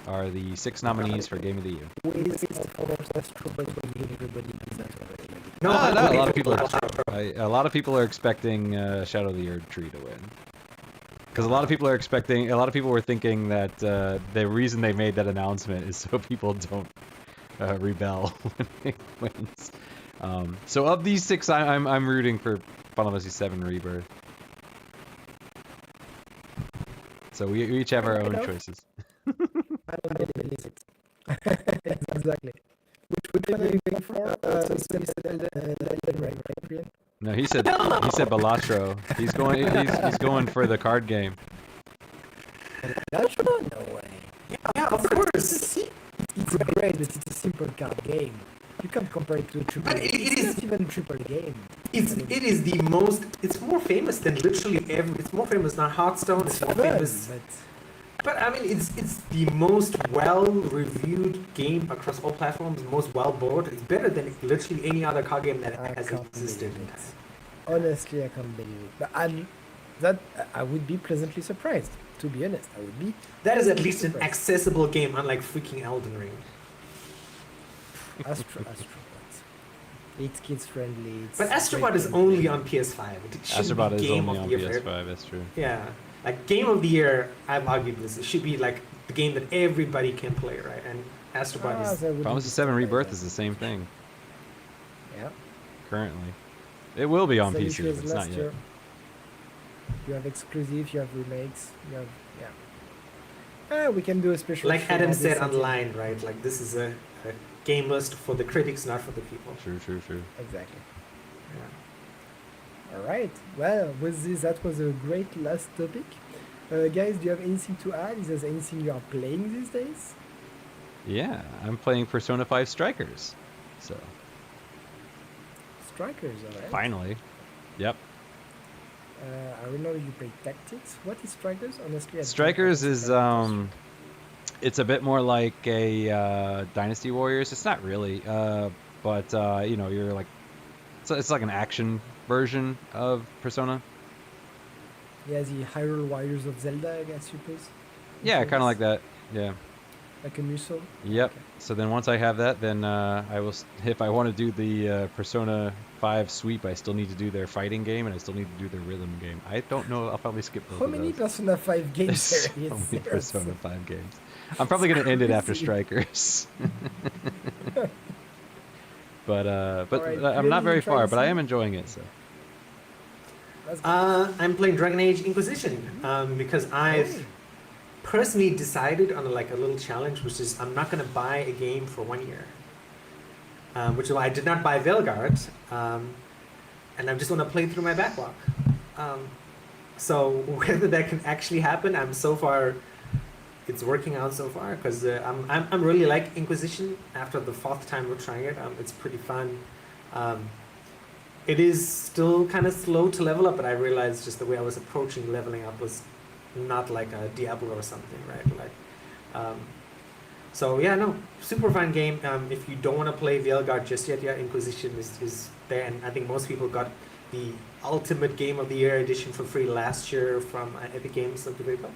are the 6 nominees for Game of the Year. No, Ah, I no, a voted lot of for people Louder. a lot of people are expecting Shadow of the Erdtree to win. Because a lot of people were thinking that the reason they made that announcement is so people don't rebel when it wins. So of these 6, I'm rooting for Final Fantasy VII Rebirth. So we each have our own choices. I don't really believe it. Exactly. Which one are you going for? So you said Elden Ring, right, Brian? No, he said 𝙎𝙪𝙥𝙦. He's going for the card game. That's one? No way. Yeah, of course. It's great, but it's a simple card game. You can't compare it to a triple. But it It's is- not even a triple game. It is the most. It's more famous than literally every. It's more famous than Hearthstone. It's more fun, famous. but But I mean, it's the most well-reviewed game across all platforms. Most well-bought. It's better than literally any other card game that I has can't existed. believe it. Honestly, I can't believe it. But I would be pleasantly surprised. To be honest, I would be. That is at least an surprised. accessible game, unlike freaking Elden Ring. That's true. It's kids friendly. It's But great Astrobot is game. only on PS5. It shouldn't Astrobot be is game only of on the year. PS5. That's true. Yeah, like game of the year. I've argued this. It should be like the game that everybody can play, right? And Astrobot is. So I wouldn't Final be Fantasy VII Rebirth surprised. is the same thing Yeah. currently. It will be on Same PC, issue but as it's not last yet. year. You have exclusive, you have remakes, you have we can do a special. Like show Adam about said this online, right? Like this is a game list for the critics, not for the people. True. Exactly. Yeah. All right. Well, with this, that was a great last topic. Guys, do you have anything to add? Is there anything you are playing these days? Yeah, I'm playing Persona 5 Strikers. So Strikers, all right. finally, yep. I remember you play Tactics. What is Strikers? Honestly, I don't Strikers know. is it's a bit more like a Dynasty Warriors. It's not really, but you know, you're like it's like an action version of Persona. Yeah, the Hyrule Warriors of Zelda, I suppose. Yeah, kind of like that. Yeah. Like a Musou. Yep. Okay. So then once I have that, then I will. If I want to do the Persona 5 sweep, I still need to do their fighting game, and I still need to do their rhythm game. I don't know. I'll probably skip both How of many those. Persona 5 games There's there is? so many There are Persona so- 5 games. I'm probably gonna end it after Crazy. Strikers. but Alright, I'm not Julian, very you try far. this But I one? am enjoying it. So That's good. I'm playing Dragon Age Inquisition because I've Oh. personally decided on like a little challenge, which is I'm not going to buy a game for 1 year. Which is why I did not buy Veilguard, and I just want to play through my backlog. So whether that can actually happen, it's working out so far because I'm really like Inquisition. After the 4th time we're trying it, it's pretty fun. It is still kind of slow to level up, but I realized just the way I was approaching leveling up was not like a Diablo or something, right? Like, so yeah, no, super fun game. If you don't want to play Veilguard just yet, yeah, Inquisition is there, and I think most people got the Ultimate Game of the Year edition for free last year from Epic Games of Developer.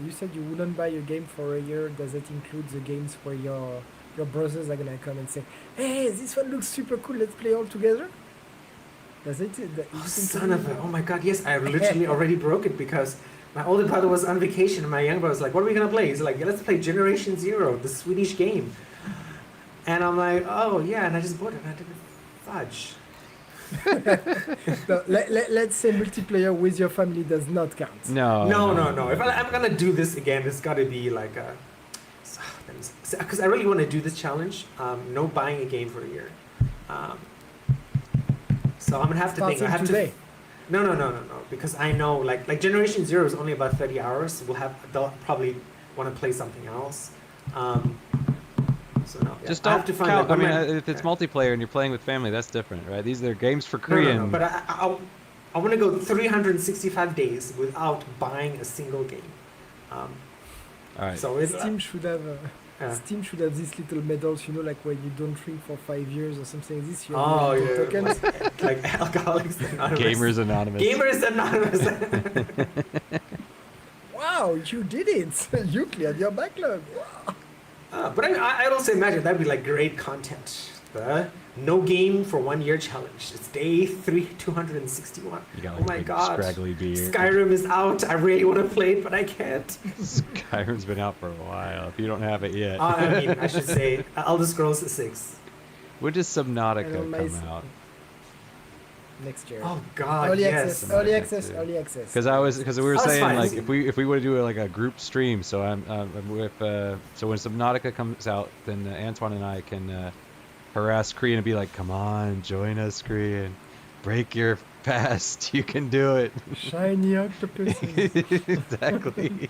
You said you wouldn't buy a game for a year. Does it include the games where your brothers are gonna come and say, "Hey, this one looks super cool. Let's play all together"? Does it? Oh, son of a! Oh my God! Yes, I literally already broke it because my older brother was on vacation and my younger brother was like, "What are we gonna play?" He's like, "Yeah, let's play Generation Zero, the Swedish game." And I'm like, "Oh yeah," and I just bought it and I didn't fudge. No, let's say multiplayer with your family does not count. No. No. If I'm gonna do this again, it's gotta be like a. Because I really want to do this challenge. No buying a game for a year. So I'm gonna have to think. I have today. No. Because I know like Generation Zero is only about 30 hours. They'll probably want to play something else. So no. Yeah. Just I don't have to find count. out I mean, when if it's multiplayer and you're playing with family, that's different, right? These are games for No, Korean. but I want to go 365 days without buying a single game. All right. So it's Steam should have. Steam should have these little medals, like when you don't drink for 5 years or something like this. Tokens. like Alcoholics Anonymous. Gamers Anonymous. Gamers Anonymous. Wow, you did it! You cleared your backlog. Wow. But I also imagine that'd be like great content. The no game for 1 year challenge. It's day 261. You got, oh like, my a big God! scraggly beard. Skyrim is out. I really want to play it, but I can't. Skyrim's been out for a while. If you don't have it yet. I mean, I should say Elder Scrolls 6. When does Subnautica And on come out? Next year. Oh God, early yes. access, early Subnautica access, too. early access. Because we were that's saying fine. like if we want to do like a group stream, so I'm with so when Subnautica comes out, then Antoine and I can harass Korean and be like, "Come on, join us, Korean, break your fast, you can do it." Shiny octopuses. Exactly.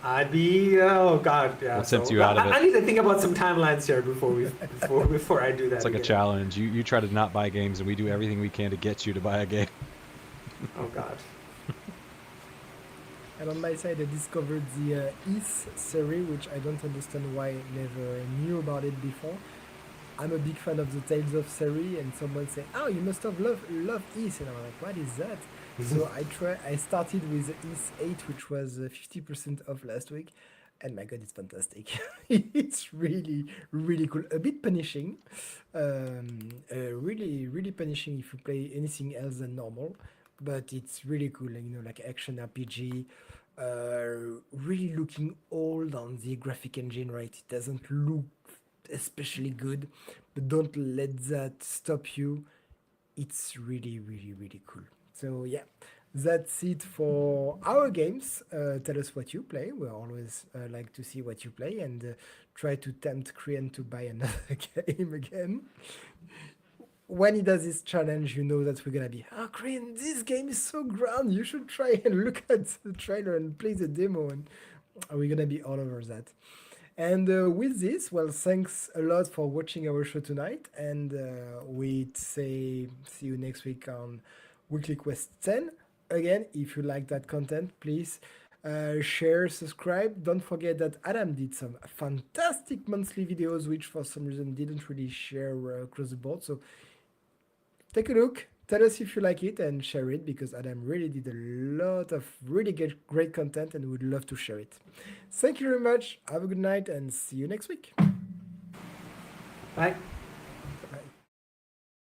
I'd be oh God, yeah. We'll tempt you out of it. I need to think about some timelines here before I do that. It's like a again. challenge. You try to not buy games, and we do everything we can to get you to buy a game. Oh God. And on my side, I discovered the Ys series, which I don't understand why I never knew about it before. I'm a big fan of the Tales of series, and someone say, "Oh, you must have loved Ys," and I'm like, "What is that?" So I started with Ys 8, which was 50% off last week, and my God, it's fantastic. It's really, really cool. A bit punishing, really, really punishing if you play anything else than normal, but it's really cool. Like action RPG. Really looking old on the graphic engine, right? It doesn't look especially good, but don't let that stop you. It's really, really, really cool. So yeah, that's it for our games. Tell us what you play. We always like to see what you play and try to tempt Korean to buy another game again. When he does this challenge, that we're gonna be, Korean, this game is so grand. You should try and look at the trailer and play the demo, and we're gonna be all over that. And with this, well, thanks a lot for watching our show tonight, and we'd say see you next week on Weekly Quest 10. Again, if you like that content, please share, subscribe. Don't forget that Adam did some fantastic monthly videos, which for some reason didn't really share across the board. So take a look, tell us if you like it, and share it, because Adam really did a lot of really great content and would love to share it. Thank you very much. Have a good night and see you next week. Bye.